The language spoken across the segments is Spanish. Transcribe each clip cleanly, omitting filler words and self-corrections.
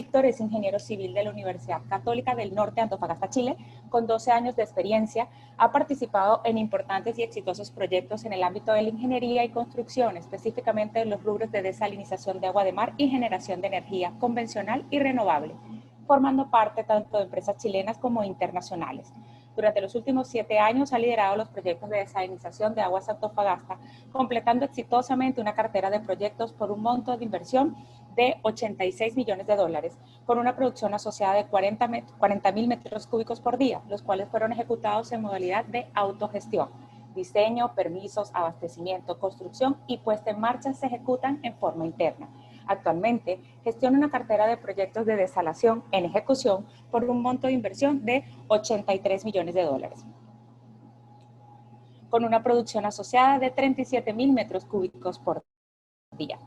Víctor es ingeniero civil de la Universidad Católica del Norte de Antofagasta, Chile, con 12 años de experiencia. Ha participado en importantes y exitosos proyectos en el ámbito de la ingeniería y construcción, específicamente en los rubros de desalinización de agua de mar y generación de energía convencional y renovable, formando parte tanto de empresas chilenas como internacionales. Durante los últimos 7 años ha liderado los proyectos de desalinización de aguas Antofagasta, completando exitosamente una cartera de proyectos por un monto de inversión de $86 millones, con una producción asociada de 40.000 metros cúbicos por día, los cuales fueron ejecutados en modalidad de autogestión. Diseño, permisos, abastecimiento, construcción y puesta en marcha se ejecutan en forma interna. Actualmente gestiona una cartera de proyectos de desalación en ejecución por un monto de inversión de $83 millones, con una producción asociada de 37.000 metros cúbicos por día.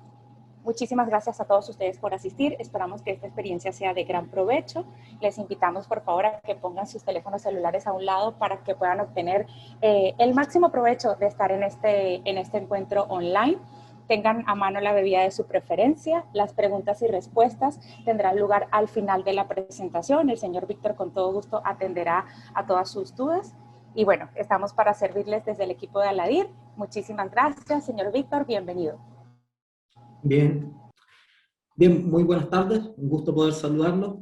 Muchísimas gracias a todos ustedes por asistir. Esperamos que esta experiencia sea de gran provecho. Les invitamos, por favor, a que pongan sus teléfonos celulares a un lado para que puedan obtener el máximo provecho de estar en este encuentro online. Tengan a mano la bebida de su preferencia. Las preguntas y respuestas tendrán lugar al final de la presentación. El señor Víctor con todo gusto atenderá a todas sus dudas. Y bueno, estamos para servirles desde el equipo de Aladir. Muchísimas gracias, señor Víctor. Bienvenido. Bien, muy buenas tardes. Un gusto poder saludarlos.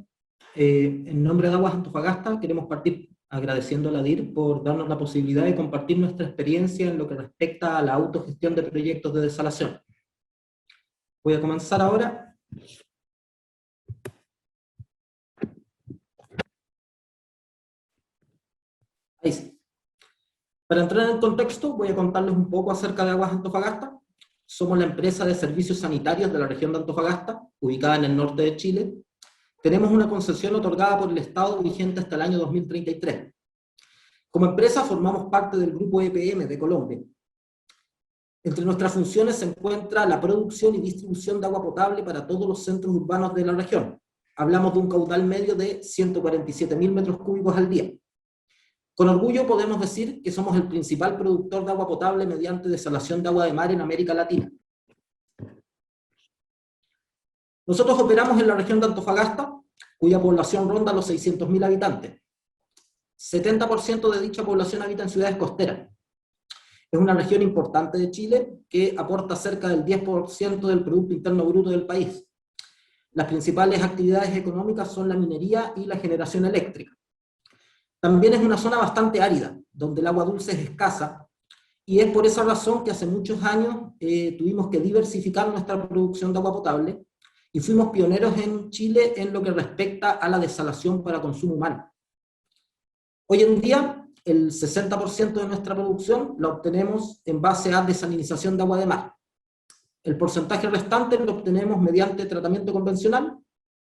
En nombre de Aguas Antofagasta queremos partir agradeciendo a Aladir por darnos la posibilidad de compartir nuestra experiencia en lo que respecta a la autogestión de proyectos de desalación. Voy a comenzar ahora. Ahí sí. Para entrar en el contexto, voy a contarles un poco acerca de Aguas Antofagasta. Somos la empresa de servicios sanitarios de la región de Antofagasta, ubicada en el norte de Chile. Tenemos una concesión otorgada por el Estado vigente hasta el año 2033. Como empresa formamos parte del grupo EPM de Colombia. Entre nuestras funciones se encuentra la producción y distribución de agua potable para todos los centros urbanos de la región. Hablamos de un caudal medio de 147.000 metros cúbicos al día. Con orgullo podemos decir que somos el principal productor de agua potable mediante desalación de agua de mar en América Latina. Nosotros operamos en la región de Antofagasta, cuya población ronda los 600.000 habitantes. 70% de dicha población habita en ciudades costeras. Es una región importante de Chile que aporta cerca del 10% del Producto Interno Bruto del país. Las principales actividades económicas son la minería y la generación eléctrica. También es una zona bastante árida, donde el agua dulce es escasa, y es por esa razón que hace muchos años tuvimos que diversificar nuestra producción de agua potable, y fuimos pioneros en Chile en lo que respecta a la desalación para consumo humano. Hoy en día, el 60% de nuestra producción la obtenemos en base a desalinización de agua de mar. El porcentaje restante lo obtenemos mediante tratamiento convencional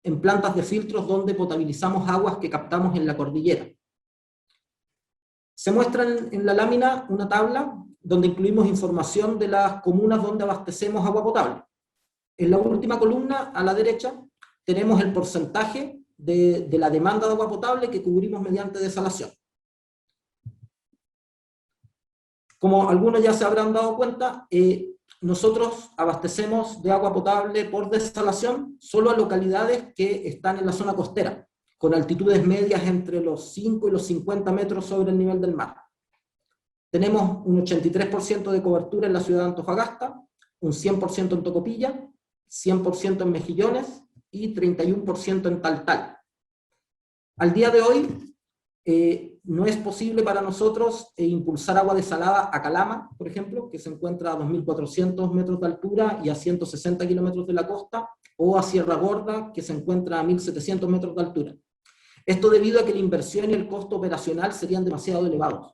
en plantas de filtros donde potabilizamos aguas que captamos en la cordillera. Se muestra en la lámina una tabla donde incluimos información de las comunas donde abastecemos agua potable. En la última columna, a la derecha, tenemos el porcentaje de la demanda de agua potable que cubrimos mediante desalación. Como algunos ya se habrán dado cuenta, nosotros abastecemos de agua potable por desalación solo a localidades que están en la zona costera, con altitudes medias entre los 5 y los 50 metros sobre el nivel del mar. Tenemos un 83% de cobertura en la ciudad de Antofagasta, un 100% en Tocopilla, 100% en Mejillones y 31% en Taltal. Al día de hoy, no es posible para nosotros impulsar agua desalada a Calama, por ejemplo, que se encuentra a 2.400 metros de altura y a 160 kilómetros de la costa, o a Sierra Gorda, que se encuentra a 1.700 metros de altura. Esto debido a que la inversión y el costo operacional serían demasiado elevados.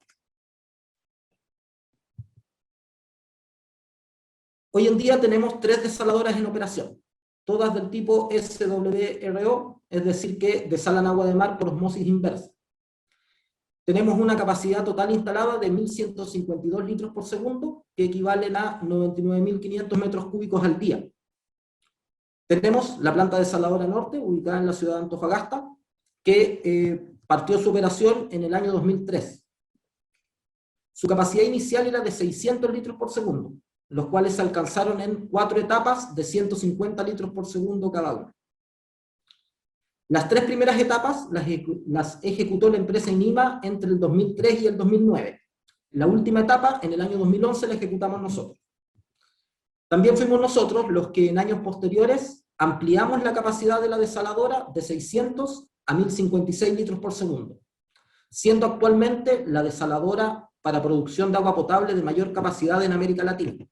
Hoy en día tenemos 3 desaladoras en operación, todas del tipo SWRO, es decir, que desalan agua de mar por osmosis inversa. Tenemos una capacidad total instalada de 1.152 litros por segundo, que equivalen a 99.500 metros cúbicos al día. Tenemos la planta desaladora norte, ubicada en la ciudad de Antofagasta, que partió su operación en el año 2003. Su capacidad inicial era de 600 litros por segundo, los cuales se alcanzaron en 4 etapas de 150 litros por segundo cada una. Las 3 primeras etapas las ejecutó la empresa INIMA entre el 2003 y el 2009. La última etapa, en el año 2011, la ejecutamos nosotros. También fuimos nosotros los que en años posteriores ampliamos la capacidad de la desaladora de 600 a 1056 litros por segundo, siendo actualmente la desaladora para producción de agua potable de mayor capacidad en América Latina.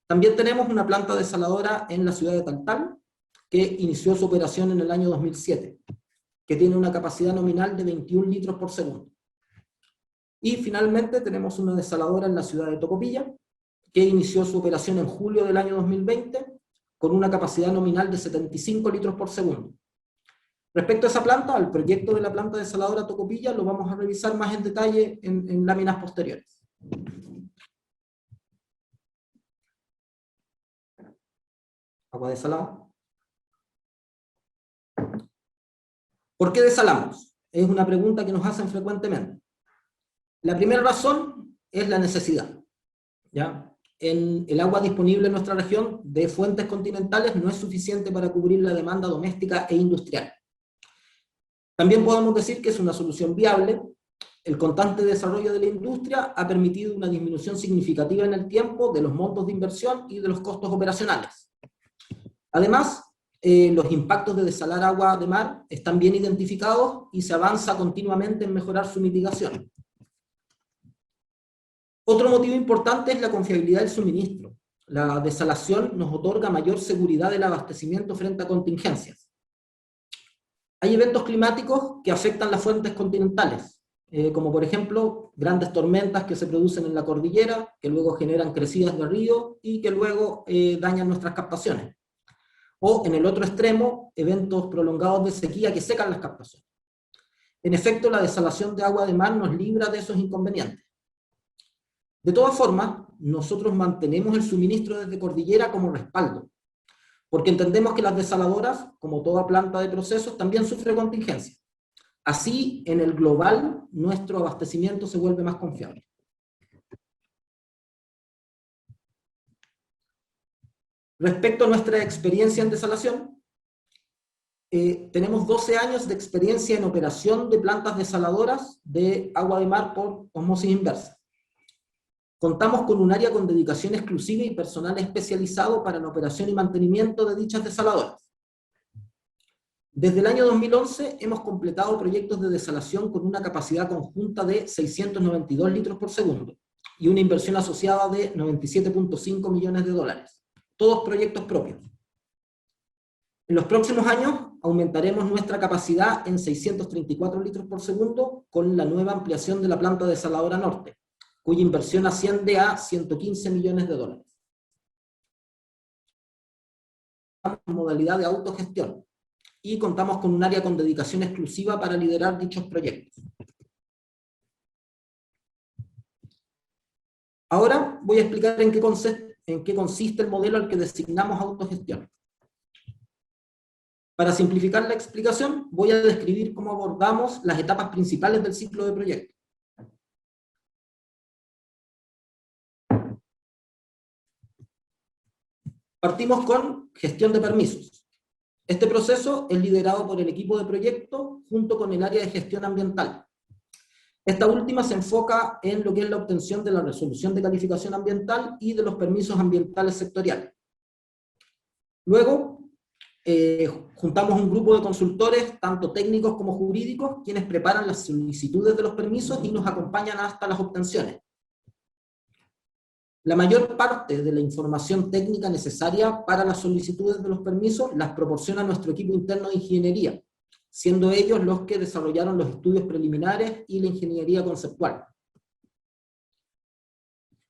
También tenemos una planta desaladora en la ciudad de Taltal, que inició su operación en el año 2007, que tiene una capacidad nominal de 21 litros por segundo. Y finalmente tenemos una desaladora en la ciudad de Tocopilla, que inició su operación en julio del año 2020, con una capacidad nominal de 75 litros por segundo. Respecto a esa planta, al proyecto de la planta desaladora Tocopilla, lo vamos a revisar más en detalle en láminas posteriores. Agua desalada. ¿Por qué desalamos? Es una pregunta que nos hacen frecuentemente. La primera razón es la necesidad, ¿ya? El agua disponible en nuestra región de fuentes continentales no es suficiente para cubrir la demanda doméstica e industrial. También podemos decir que es una solución viable. El constante desarrollo de la industria ha permitido una disminución significativa en el tiempo de los montos de inversión y de los costos operacionales. Además, los impactos de desalar agua de mar están bien identificados y se avanza continuamente en mejorar su mitigación. Otro motivo importante es la confiabilidad del suministro. La desalación nos otorga mayor seguridad del abastecimiento frente a contingencias. Hay eventos climáticos que afectan las fuentes continentales, como por ejemplo grandes tormentas que se producen en la cordillera, que luego generan crecidas de río y que luego dañan nuestras captaciones. O en el otro extremo, eventos prolongados de sequía que secan las captaciones. En efecto, la desalación de agua de mar nos libra de esos inconvenientes. De todas formas, nosotros mantenemos el suministro desde cordillera como respaldo, porque entendemos que las desaladoras, como toda planta de procesos, también sufren contingencias. Así, en el global, nuestro abastecimiento se vuelve más confiable. Respecto a nuestra experiencia en desalación, tenemos 12 años de experiencia en operación de plantas desaladoras de agua de mar por osmosis inversa. Contamos con un área con dedicación exclusiva y personal especializado para la operación y mantenimiento de dichas desaladoras. Desde el año 2011 hemos completado proyectos de desalación con una capacidad conjunta de 692 litros por segundo y una inversión asociada de 97.5 millones de dólares. Todos proyectos propios. En los próximos años aumentaremos nuestra capacidad en 634 litros por segundo con la nueva ampliación de la planta desaladora norte, cuya inversión asciende a 115 millones de dólares. En modalidad de autogestión, y contamos con un área con dedicación exclusiva para liderar dichos proyectos. Ahora voy a explicar en qué consiste el modelo al que designamos autogestión. Para simplificar la explicación, voy a describir cómo abordamos las etapas principales del ciclo de proyecto. Partimos con gestión de permisos. Este proceso es liderado por el equipo de proyecto junto con el área de gestión ambiental. Esta última se enfoca en lo que es la obtención de la resolución de calificación ambiental y de los permisos ambientales sectoriales. Luego, juntamos un grupo de consultores, tanto técnicos como jurídicos, quienes preparan las solicitudes de los permisos y nos acompañan hasta las obtenciones. La mayor parte de la información técnica necesaria para las solicitudes de los permisos las proporciona nuestro equipo interno de ingeniería, siendo ellos los que desarrollaron los estudios preliminares y la ingeniería conceptual.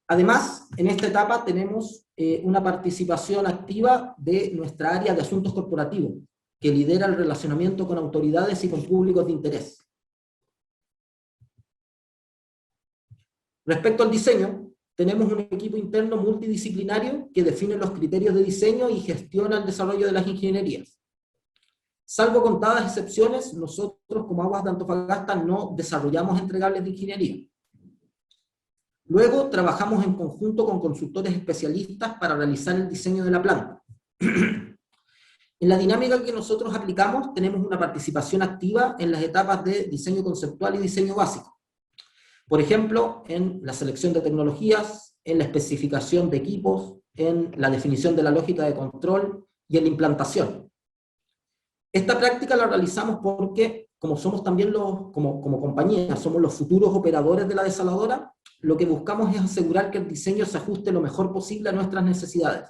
Además, en esta etapa tenemos una participación activa de nuestra área de asuntos corporativos, que lidera el relacionamiento con autoridades y con públicos de interés. Respecto al diseño, tenemos un equipo interno multidisciplinario que define los criterios de diseño y gestiona el desarrollo de las ingenierías. Salvo contadas excepciones, nosotros como Aguas de Antofagasta no desarrollamos entregables de ingeniería. Luego trabajamos en conjunto con consultores especialistas para realizar el diseño de la planta. En la dinámica que nosotros aplicamos, tenemos una participación activa en las etapas de diseño conceptual y diseño básico. Por ejemplo, en la selección de tecnologías, en la especificación de equipos, en la definición de la lógica de control y en la implantación. Esta práctica la realizamos porque, como somos también como compañía, somos los futuros operadores de la desaladora, lo que buscamos es asegurar que el diseño se ajuste lo mejor posible a nuestras necesidades.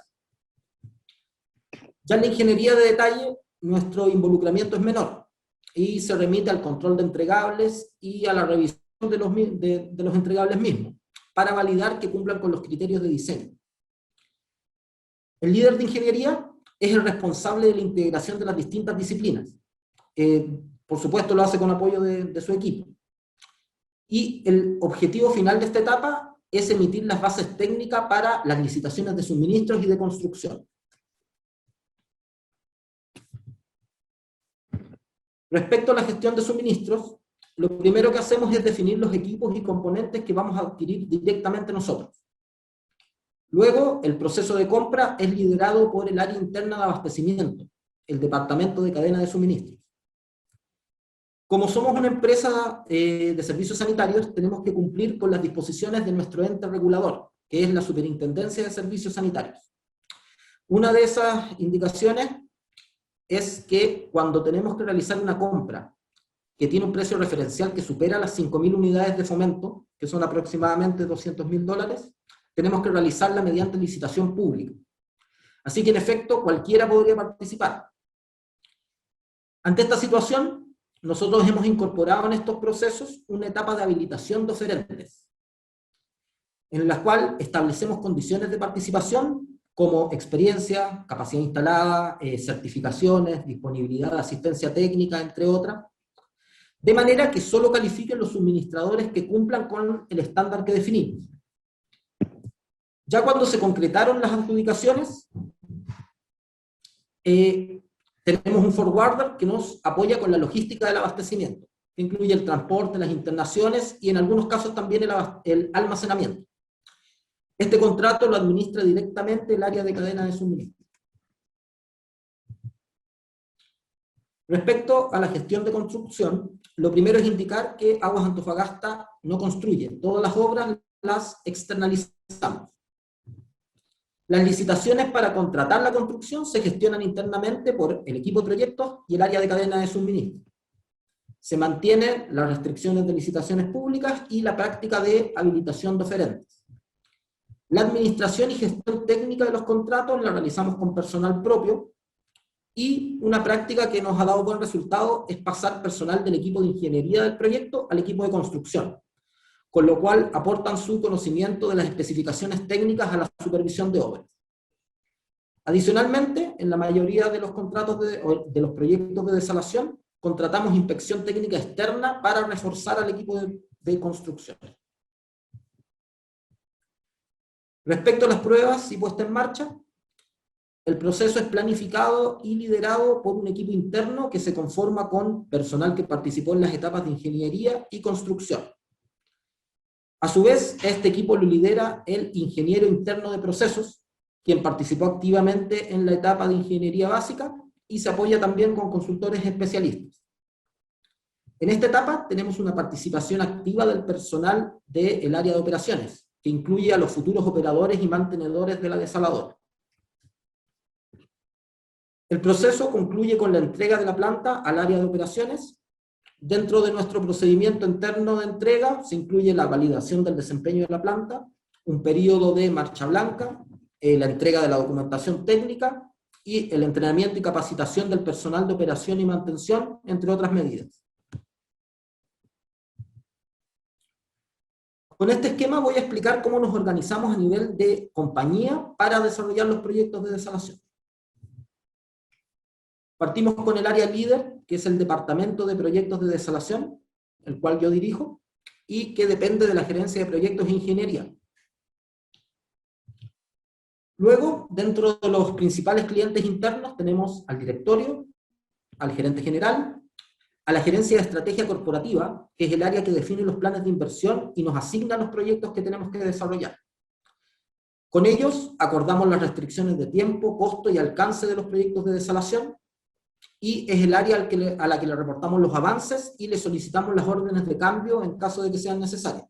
Ya en la ingeniería de detalle, nuestro involucramiento es menor, y se remite al control de entregables y a la revisión de los entregables mismos, para validar que cumplan con los criterios de diseño. El líder de ingeniería es el responsable de la integración de las distintas disciplinas. Por supuesto lo hace con apoyo de su equipo. Y el objetivo final de esta etapa es emitir las bases técnicas para las licitaciones de suministros y de construcción. Respecto a la gestión de suministros, lo primero que hacemos es definir los equipos y componentes que vamos a adquirir directamente nosotros. Luego, el proceso de compra es liderado por el área interna de abastecimiento, el departamento de cadena de suministros. Como somos una empresa de servicios sanitarios, tenemos que cumplir con las disposiciones de nuestro ente regulador, que es la Superintendencia de Servicios Sanitarios. Una de esas indicaciones es que cuando tenemos que realizar una compra que tiene un precio referencial que supera las 5.000 unidades de fomento, que son aproximadamente $200.000, tenemos que realizarla mediante licitación pública. Así que en efecto cualquiera podría participar. Ante esta situación, nosotros hemos incorporado en estos procesos una etapa de habilitación de oferentes, en la cual establecemos condiciones de participación como experiencia, capacidad instalada, certificaciones, disponibilidad de asistencia técnica, entre otras, de manera que solo califiquen los suministradores que cumplan con el estándar que definimos. Ya cuando se concretaron las adjudicaciones, tenemos un forwarder que nos apoya con la logística del abastecimiento, que incluye el transporte, las internaciones y en algunos casos también el almacenamiento. Este contrato lo administra directamente el área de cadena de suministro. Respecto a la gestión de construcción, lo primero es indicar que Aguas Antofagasta no construye. Todas las obras las externalizamos. Las licitaciones para contratar la construcción se gestionan internamente por el equipo de proyectos y el área de cadena de suministro. Se mantienen las restricciones de licitaciones públicas y la práctica de habilitación de oferentes. La administración y gestión técnica de los contratos la realizamos con personal propio, y una práctica que nos ha dado buen resultado es pasar personal del equipo de ingeniería del proyecto al equipo de construcción, con lo cual aportan su conocimiento de las especificaciones técnicas a la supervisión de obras. Adicionalmente, en la mayoría de los contratos de los proyectos de desalación, contratamos inspección técnica externa para reforzar al equipo de construcción. Respecto a las pruebas y puesta en marcha, el proceso es planificado y liderado por un equipo interno que se conforma con personal que participó en las etapas de ingeniería y construcción. A su vez, este equipo lo lidera el ingeniero interno de procesos, quien participó activamente en la etapa de ingeniería básica y se apoya también con consultores especialistas. En esta etapa tenemos una participación activa del personal del área de operaciones, que incluye a los futuros operadores y mantenedores de la desaladora. El proceso concluye con la entrega de la planta al área de operaciones. Dentro de nuestro procedimiento interno de entrega se incluye la validación del desempeño de la planta, un periodo de marcha blanca, la entrega de la documentación técnica y el entrenamiento y capacitación del personal de operación y mantención, entre otras medidas. Con este esquema voy a explicar cómo nos organizamos a nivel de compañía para desarrollar los proyectos de desalación. Partimos con el área líder, que es el departamento de proyectos de desalación, el cual yo dirijo, y que depende de la gerencia de proyectos e ingeniería. Luego, dentro de los principales clientes internos, tenemos al directorio, al gerente general, a la gerencia de estrategia corporativa, que es el área que define los planes de inversión y nos asigna los proyectos que tenemos que desarrollar. Con ellos acordamos las restricciones de tiempo, costo y alcance de los proyectos de desalación, y es el área a la que le reportamos los avances y le solicitamos las órdenes de cambio en caso de que sean necesarias.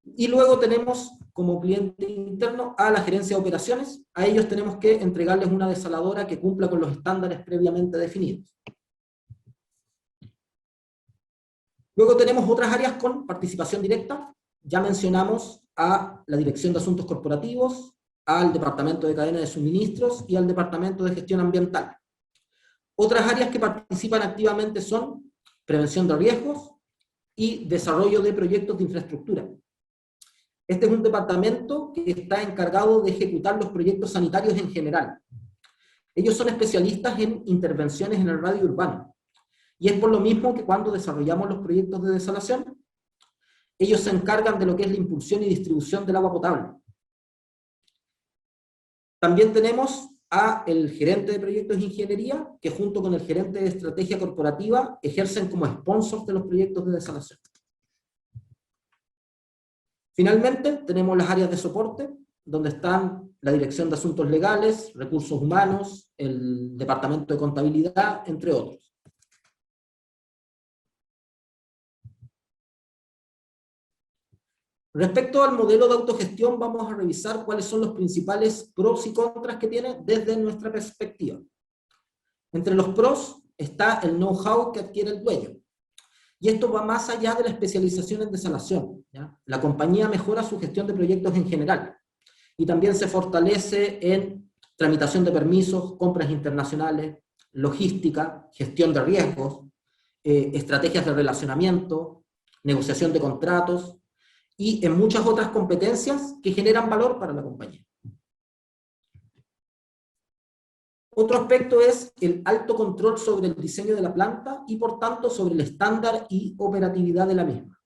Y luego tenemos como cliente interno a la gerencia de operaciones. A ellos tenemos que entregarles una desaladora que cumpla con los estándares previamente definidos. Luego tenemos otras áreas con participación directa. Ya mencionamos a la Dirección de Asuntos Corporativos, al Departamento de Cadena de Suministros y al Departamento de Gestión Ambiental. Otras áreas que participan activamente son prevención de riesgos y desarrollo de proyectos de infraestructura. Este es un departamento que está encargado de ejecutar los proyectos sanitarios en general. Ellos son especialistas en intervenciones en el radio urbano. Y es por lo mismo que cuando desarrollamos los proyectos de desalación, ellos se encargan de lo que es la impulsión y distribución del agua potable. También tenemos el gerente de proyectos de ingeniería, que junto con el gerente de estrategia corporativa ejercen como sponsors de los proyectos de desalación. Finalmente, tenemos las áreas de soporte, donde están la Dirección de Asuntos Legales, Recursos Humanos, el Departamento de Contabilidad, entre otros. Respecto al modelo de autogestión, vamos a revisar cuáles son los principales pros y contras que tiene desde nuestra perspectiva. Entre los pros está el know-how que adquiere el dueño. Y esto va más allá de la especialización en desalación, ¿ya? La compañía mejora su gestión de proyectos en general. Y también se fortalece en tramitación de permisos, compras internacionales, logística, gestión de riesgos, estrategias de relacionamiento, negociación de contratos, y en muchas otras competencias que generan valor para la compañía. Otro aspecto es el alto control sobre el diseño de la planta y por tanto sobre el estándar y operatividad de la misma.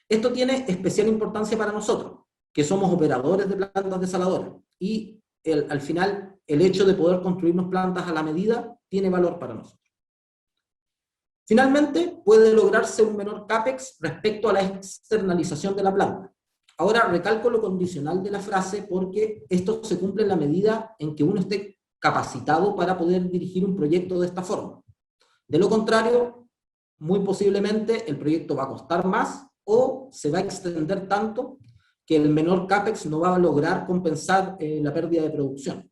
Esto tiene especial importancia para nosotros, que somos operadores de plantas desaladoras, y al final el hecho de poder construirnos plantas a la medida tiene valor para nosotros. Finalmente, puede lograrse un menor CAPEX respecto a la externalización de la planta. Ahora recalco lo condicional de la frase porque esto se cumple en la medida en que uno esté capacitado para poder dirigir un proyecto de esta forma. De lo contrario, muy posiblemente el proyecto va a costar más o se va a extender tanto que el menor CAPEX no va a lograr compensar la pérdida de producción.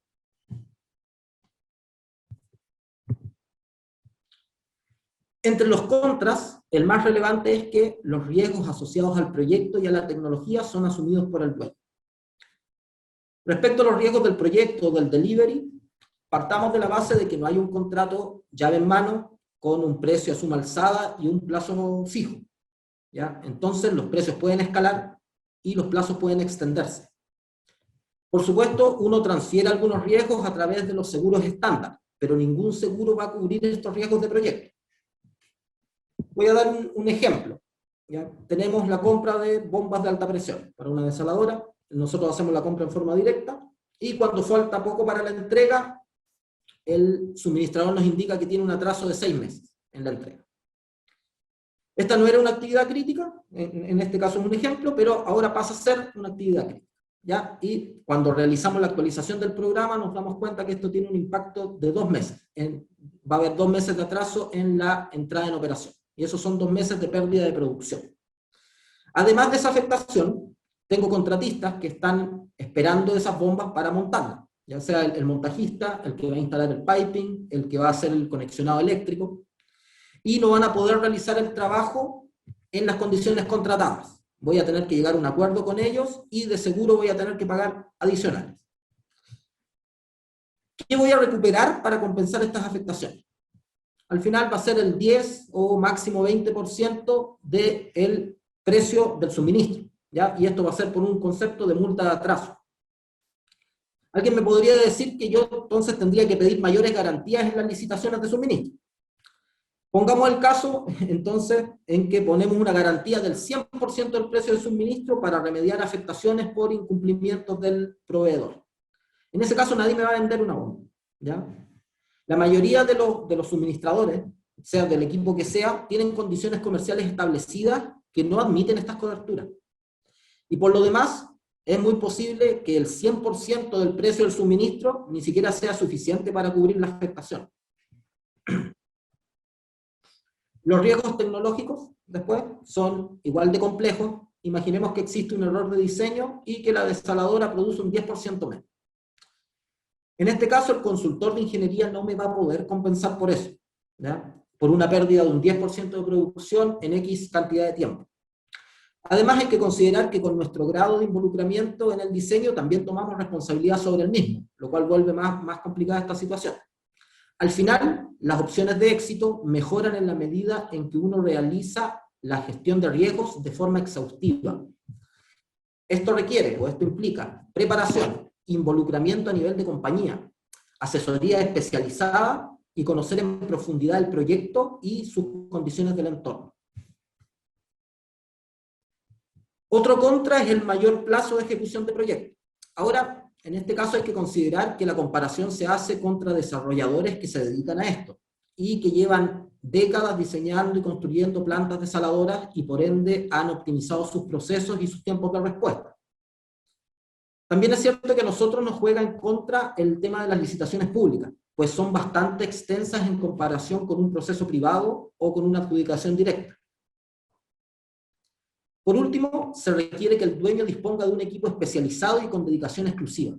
Entre los contras, el más relevante es que los riesgos asociados al proyecto y a la tecnología son asumidos por el dueño. Respecto a los riesgos del proyecto o del delivery, partamos de la base de que no hay un contrato llave en mano con un precio a suma alzada y un plazo fijo, ¿ya? Entonces los precios pueden escalar y los plazos pueden extenderse. Por supuesto, uno transfiere algunos riesgos a través de los seguros estándar, pero ningún seguro va a cubrir estos riesgos de proyecto. Voy a dar un ejemplo, ¿ya? Tenemos la compra de bombas de alta presión para una desaladora, nosotros hacemos la compra en forma directa, y cuando falta poco para la entrega, el suministrador nos indica que tiene un atraso de 6 meses en la entrega. Esta no era una actividad crítica, en este caso es un ejemplo, pero ahora pasa a ser una actividad crítica, ¿ya? Y cuando realizamos la actualización del programa nos damos cuenta que esto tiene un impacto de 2 meses. Va a haber 2 meses de atraso en la entrada en operación. Y esos son 2 meses de pérdida de producción. Además de esa afectación, tengo contratistas que están esperando esas bombas para montarlas, ya sea el montajista, el que va a instalar el piping, el que va a hacer el conexionado eléctrico, y no van a poder realizar el trabajo en las condiciones contratadas. Voy a tener que llegar a un acuerdo con ellos y de seguro voy a tener que pagar adicionales. ¿Qué voy a recuperar para compensar estas afectaciones? Al final va a ser el 10 o máximo 20% del precio del suministro, ¿ya? Y esto va a ser por un concepto de multa de atraso. Alguien me podría decir que yo entonces tendría que pedir mayores garantías en las licitaciones de suministro. Pongamos el caso, entonces, en que ponemos una garantía del 100% del precio del suministro para remediar afectaciones por incumplimientos del proveedor. En ese caso nadie me va a vender una bomba, ¿ya? La mayoría de los suministradores, sea del equipo que sea, tienen condiciones comerciales establecidas que no admiten estas coberturas. Y por lo demás, es muy posible que el 100% del precio del suministro ni siquiera sea suficiente para cubrir la afectación. Los riesgos tecnológicos, después, son igual de complejos. Imaginemos que existe un error de diseño y que la desaladora produce un 10% menos. En este caso, el consultor de ingeniería no me va a poder compensar por eso, ¿ya? Por una pérdida de un 10% de producción en X cantidad de tiempo. Además, hay que considerar que con nuestro grado de involucramiento en el diseño también tomamos responsabilidad sobre el mismo, lo cual vuelve más complicada esta situación. Al final, las opciones de éxito mejoran en la medida en que uno realiza la gestión de riesgos de forma exhaustiva. Esto requiere, o esto implica, preparación, involucramiento a nivel de compañía, asesoría especializada y conocer en profundidad el proyecto y sus condiciones del entorno. Otro contra es el mayor plazo de ejecución de proyectos. Ahora, en este caso hay que considerar que la comparación se hace contra desarrolladores que se dedican a esto y que llevan décadas diseñando y construyendo plantas desaladoras y por ende han optimizado sus procesos y sus tiempos de respuesta. También es cierto que a nosotros nos juega en contra el tema de las licitaciones públicas, pues son bastante extensas en comparación con un proceso privado o con una adjudicación directa. Por último, se requiere que el dueño disponga de un equipo especializado y con dedicación exclusiva.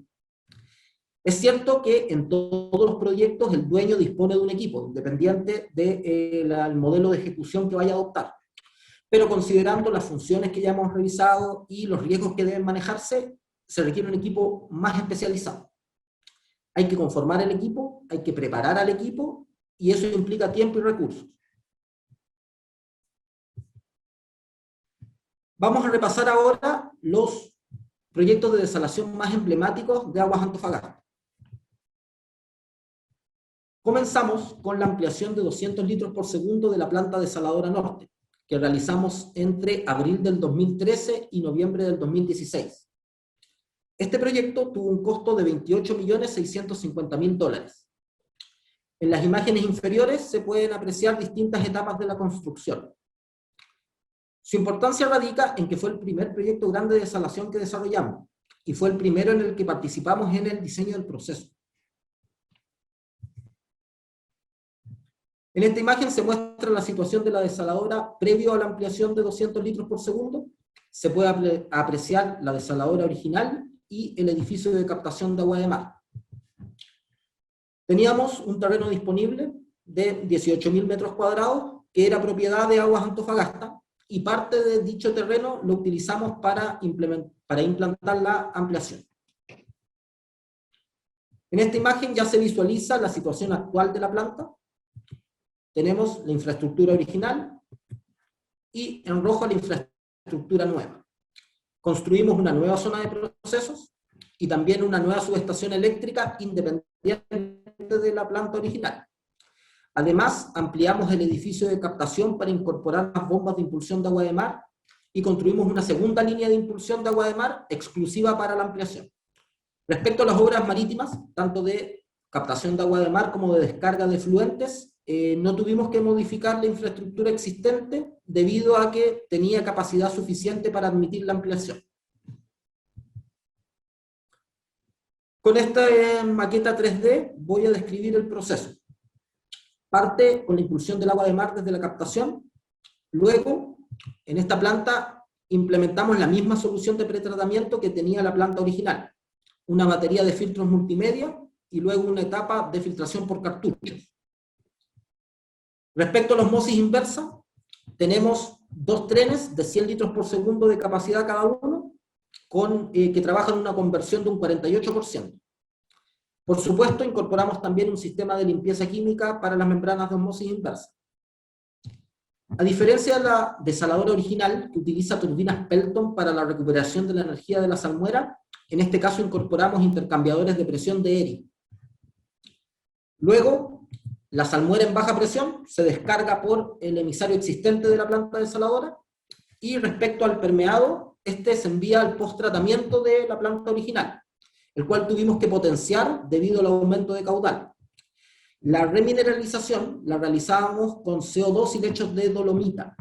Es cierto que en todos los proyectos el dueño dispone de un equipo, independiente del modelo de ejecución que vaya a adoptar. Pero considerando las funciones que ya hemos revisado y los riesgos que deben manejarse, se requiere un equipo más especializado. Hay que conformar el equipo, hay que preparar al equipo, y eso implica tiempo y recursos. Vamos a repasar ahora los proyectos de desalación más emblemáticos de Aguas Antofagasta. Comenzamos con la ampliación de 200 litros por segundo de la planta desaladora norte, que realizamos entre abril del 2013 y noviembre del 2016. Este proyecto tuvo un costo de $28.650.000. En las imágenes inferiores se pueden apreciar distintas etapas de la construcción. Su importancia radica en que fue el primer proyecto grande de desalación que desarrollamos, y fue el primero en el que participamos en el diseño del proceso. En esta imagen se muestra la situación de la desaladora previo a la ampliación de 200 litros por segundo. Se puede apreciar la desaladora original y el edificio de captación de agua de mar. Teníamos un terreno disponible de 18.000 metros cuadrados, que era propiedad de Aguas Antofagasta, y parte de dicho terreno lo utilizamos para implantar la ampliación. En esta imagen ya se visualiza la situación actual de la planta. Tenemos la infraestructura original y en rojo la infraestructura nueva. Construimos una nueva zona de procesos y también una nueva subestación eléctrica independiente de la planta original. Además, ampliamos el edificio de captación para incorporar las bombas de impulsión de agua de mar y construimos una segunda línea de impulsión de agua de mar exclusiva para la ampliación. Respecto a las obras marítimas, tanto de captación de agua de mar como de descarga de efluentes, no tuvimos que modificar la infraestructura existente debido a que tenía capacidad suficiente para admitir la ampliación. Con esta maqueta 3D voy a describir el proceso. Parte con la impulsión del agua de mar desde la captación. Luego, en esta planta, implementamos la misma solución de pretratamiento que tenía la planta original. Una batería de filtros multimedia y luego una etapa de filtración por cartuchos. Respecto a la osmosis inversa, tenemos dos trenes de 100 litros por segundo de capacidad cada uno, que trabajan una conversión de un 48%. Por supuesto, incorporamos también un sistema de limpieza química para las membranas de osmosis inversa. A diferencia de la desaladora original, que utiliza turbinas Pelton para la recuperación de la energía de la salmuera, en este caso incorporamos intercambiadores de presión de Erie. Luego, la salmuera en baja presión se descarga por el emisario existente de la planta desaladora, y respecto al permeado, este se envía al post-tratamiento de la planta original, el cual tuvimos que potenciar debido al aumento de caudal. La remineralización la realizábamos con CO2 y lechos de dolomita.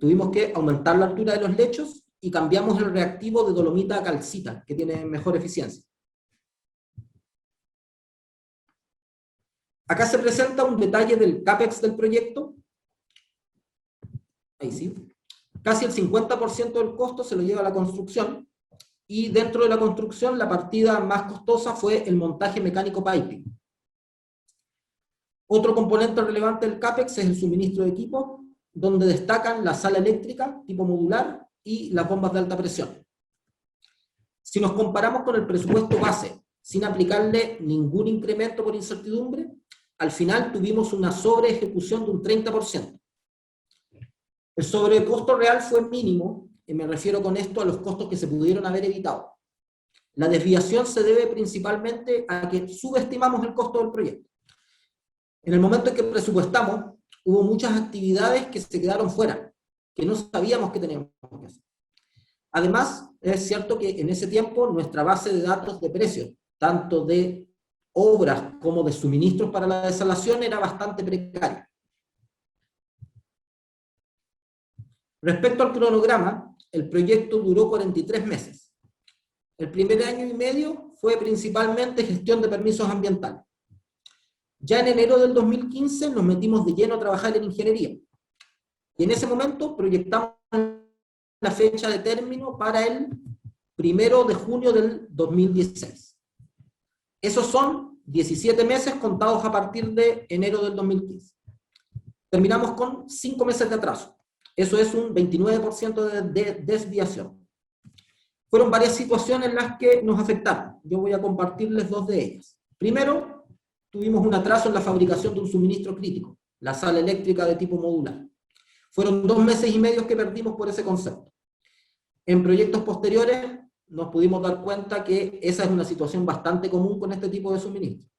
Tuvimos que aumentar la altura de los lechos y cambiamos el reactivo de dolomita a calcita, que tiene mejor eficiencia. Acá se presenta un detalle del CAPEX del proyecto. Ahí sí. Casi el 50% del costo se lo lleva a la construcción, y dentro de la construcción la partida más costosa fue el montaje mecánico piping. Otro componente relevante del CAPEX es el suministro de equipo, donde destacan la sala eléctrica tipo modular y las bombas de alta presión. Si nos comparamos con el presupuesto base, sin aplicarle ningún incremento por incertidumbre, al final tuvimos una sobreejecución de un 30%. El sobrecosto real fue mínimo, y me refiero con esto a los costos que se pudieron haber evitado. La desviación se debe principalmente a que subestimamos el costo del proyecto. En el momento en que presupuestamos, hubo muchas actividades que se quedaron fuera, que no sabíamos que teníamos que hacer. Además, es cierto que en ese tiempo nuestra base de datos de precios, tanto de obras como de suministros para la desalación, era bastante precaria. Respecto al cronograma, el proyecto duró 43 meses. El primer año y medio fue principalmente gestión de permisos ambientales. Ya en enero del 2015 nos metimos de lleno a trabajar en ingeniería. Y en ese momento proyectamos la fecha de término para el 1 de junio del 2016. Esos son 17 meses contados a partir de enero del 2015. Terminamos con 5 meses de atraso. Eso es un 29% de desviación. Fueron varias situaciones las que nos afectaron. Yo voy a compartirles dos de ellas. Primero, tuvimos un atraso en la fabricación de un suministro crítico, la sala eléctrica de tipo modular. Fueron 2 meses y medio que perdimos por ese concepto. En proyectos posteriores nos pudimos dar cuenta que esa es una situación bastante común con este tipo de suministro.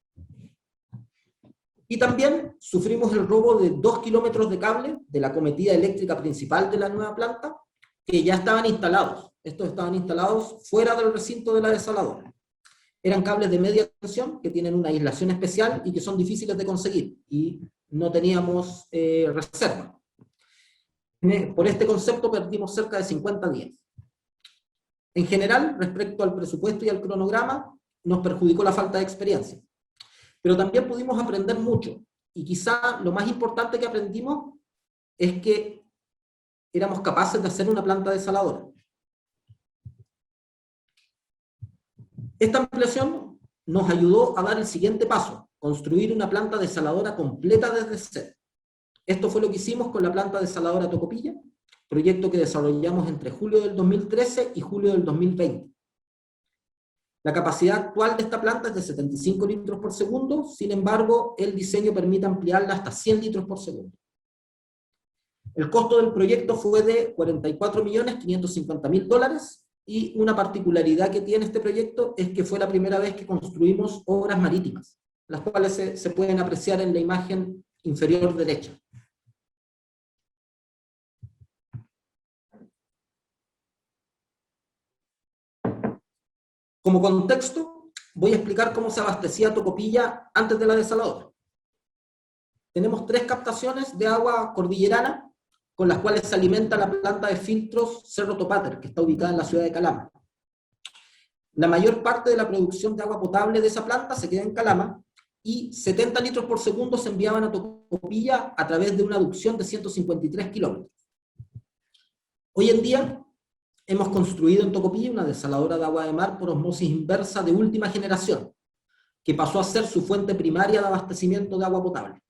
Y también sufrimos el robo de 2 kilómetros de cable de la cometida eléctrica principal de la nueva planta, que ya estaban instalados. Estos estaban instalados fuera del recinto de la desaladora. Eran cables de media tensión que tienen una aislación especial y que son difíciles de conseguir, y no teníamos reserva. Por este concepto perdimos cerca de 50 días. En general, respecto al presupuesto y al cronograma, nos perjudicó la falta de experiencia. Pero también pudimos aprender mucho, y quizá lo más importante que aprendimos es que éramos capaces de hacer una planta desaladora. Esta ampliación nos ayudó a dar el siguiente paso: construir una planta desaladora completa desde cero. Esto fue lo que hicimos con la planta desaladora Tocopilla, proyecto que desarrollamos entre julio del 2013 y julio del 2020. La capacidad actual de esta planta es de 75 litros por segundo, sin embargo, el diseño permite ampliarla hasta 100 litros por segundo. El costo del proyecto fue de $44.550.000, y una particularidad que tiene este proyecto es que fue la primera vez que construimos obras marítimas, las cuales se pueden apreciar en la imagen inferior derecha. Como contexto, voy a explicar cómo se abastecía Tocopilla antes de la desaladora. Tenemos 3 captaciones de agua cordillerana con las cuales se alimenta la planta de filtros Cerro Topater, que está ubicada en la ciudad de Calama. La mayor parte de la producción de agua potable de esa planta se queda en Calama, y 70 litros por segundo se enviaban a Tocopilla a través de una aducción de 153 kilómetros. Hoy en día hemos construido en Tocopilla una desaladora de agua de mar por osmosis inversa de última generación, que pasó a ser su fuente primaria de abastecimiento de agua potable.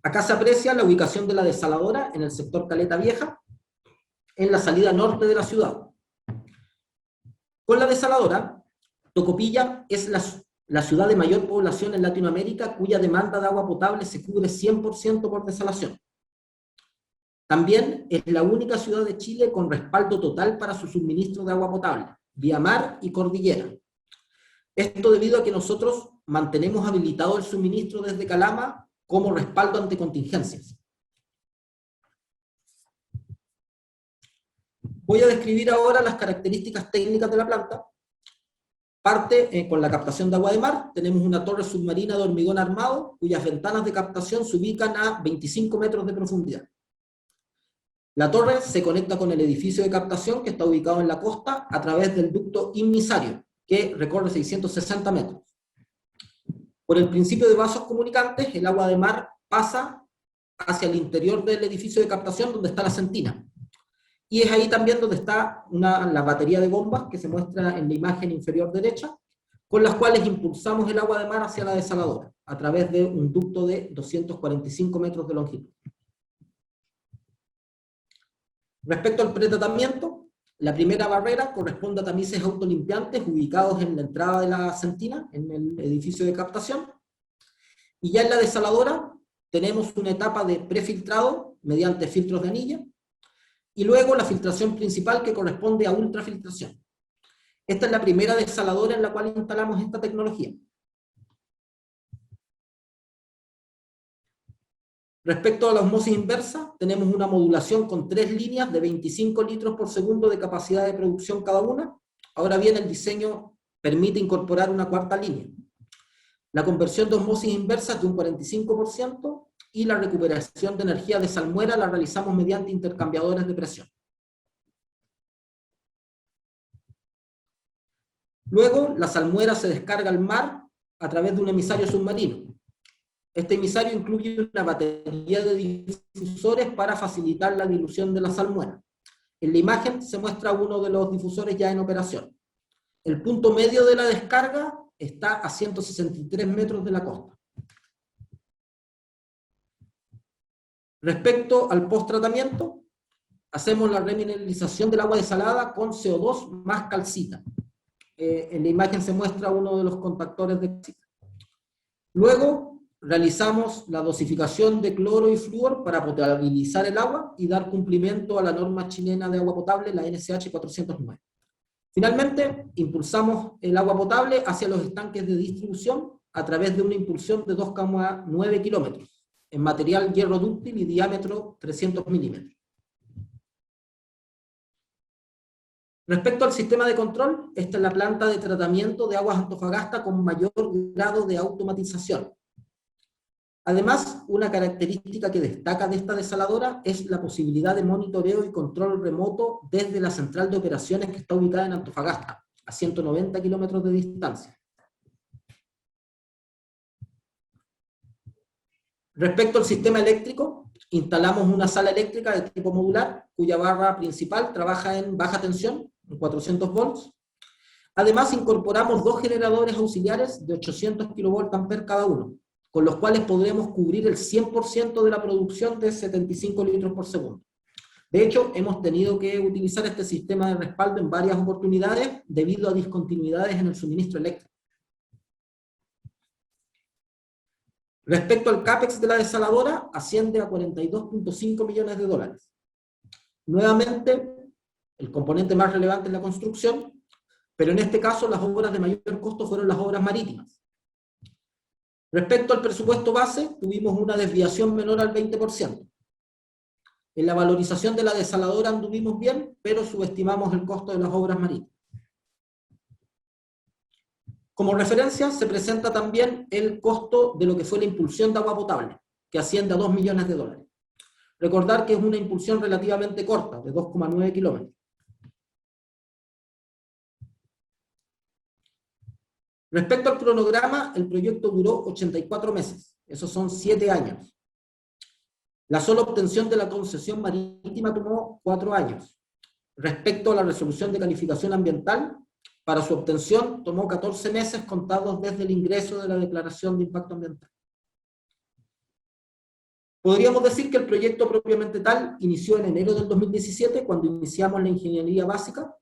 Acá se aprecia la ubicación de la desaladora en el sector Caleta Vieja, en la salida norte de la ciudad. Con la desaladora, Tocopilla es la ciudad de mayor población en Latinoamérica cuya demanda de agua potable se cubre 100% por desalación. También es la única ciudad de Chile con respaldo total para su suministro de agua potable, vía mar y cordillera. Esto debido a que nosotros mantenemos habilitado el suministro desde Calama como respaldo ante contingencias. Voy a describir ahora las características técnicas de la planta. Parte con la captación de agua de mar. Tenemos una torre submarina de hormigón armado, cuyas ventanas de captación se ubican a 25 metros de profundidad. La torre se conecta con el edificio de captación que está ubicado en la costa a través del ducto inmisario, que recorre 660 metros. Por el principio de vasos comunicantes, el agua de mar pasa hacia el interior del edificio de captación donde está la sentina. Y es ahí también donde está la batería de bombas que se muestra en la imagen inferior derecha, con las cuales impulsamos el agua de mar hacia la desaladora, a través de un ducto de 245 metros de longitud. Respecto al pretratamiento, la primera barrera corresponde a tamices autolimpiantes ubicados en la entrada de la sentina, en el edificio de captación, y ya en la desaladora tenemos una etapa de prefiltrado mediante filtros de anilla, y luego la filtración principal que corresponde a ultrafiltración. Esta es la primera desaladora en la cual instalamos esta tecnología. Respecto a la osmosis inversa, tenemos una modulación con 3 líneas de 25 litros por segundo de capacidad de producción cada una. Ahora bien, el diseño permite incorporar una cuarta línea. La conversión de osmosis inversa es de un 45% y la recuperación de energía de salmuera la realizamos mediante intercambiadores de presión. Luego, la salmuera se descarga al mar a través de un emisario submarino. Este emisario incluye una batería de difusores para facilitar la dilución de la salmuera. En la imagen se muestra uno de los difusores ya en operación. El punto medio de la descarga está a 163 metros de la costa. Respecto al post-tratamiento, hacemos la remineralización del agua desalada con CO2 más calcita. En la imagen se muestra uno de los contactores de calcita. Luego, realizamos la dosificación de cloro y flúor para potabilizar el agua y dar cumplimiento a la norma chilena de agua potable, la NSH 409. Finalmente, impulsamos el agua potable hacia los estanques de distribución a través de una impulsión de 2,9 kilómetros, en material hierro dúctil y diámetro 300 milímetros. Respecto al sistema de control, esta es la planta de tratamiento de aguas Antofagasta con mayor grado de automatización. Además, una característica que destaca de esta desaladora es la posibilidad de monitoreo y control remoto desde la central de operaciones que está ubicada en Antofagasta, a 190 kilómetros de distancia. Respecto al sistema eléctrico, instalamos una sala eléctrica de tipo modular, cuya barra principal trabaja en baja tensión, en 400 volts. Además, incorporamos 2 generadores auxiliares de 800 kVA cada uno, con los cuales podremos cubrir el 100% de la producción de 75 litros por segundo. De hecho, hemos tenido que utilizar este sistema de respaldo en varias oportunidades debido a discontinuidades en el suministro eléctrico. Respecto al CAPEX de la desaladora, asciende a 42,5 millones de dólares. Nuevamente, el componente más relevante es la construcción, pero en este caso las obras de mayor costo fueron las obras marítimas. Respecto al presupuesto base, tuvimos una desviación menor al 20%. En la valorización de la desaladora anduvimos bien, pero subestimamos el costo de las obras marítimas. Como referencia, se presenta también el costo de lo que fue la impulsión de agua potable, que asciende a 2 millones de dólares. Recordar que es una impulsión relativamente corta, de 2,9 kilómetros. Respecto al cronograma, el proyecto duró 84 meses, esos son 7 años. La sola obtención de la concesión marítima tomó 4 años. Respecto a la resolución de calificación ambiental, para su obtención tomó 14 meses contados desde el ingreso de la declaración de impacto ambiental. Podríamos decir que el proyecto propiamente tal inició en enero del 2017, cuando iniciamos la ingeniería básica.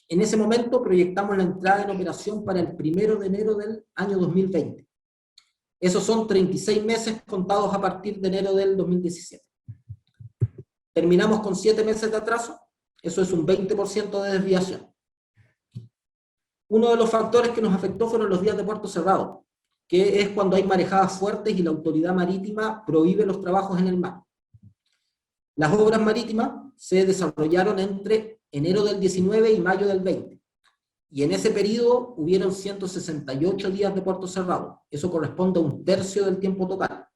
En ese momento proyectamos la entrada en operación para el 1 de enero del año 2020. Esos son 36 meses contados a partir de enero del 2017. Terminamos con 7 meses de atraso, eso es un 20% de desviación. Uno de los factores que nos afectó fueron los días de puerto cerrado, que es cuando hay marejadas fuertes y la autoridad marítima prohíbe los trabajos en el mar. Las obras marítimas se desarrollaron entre enero del 19 y mayo del 20. Y en ese periodo hubieron 168 días de puerto cerrado. Eso corresponde a un tercio del tiempo total.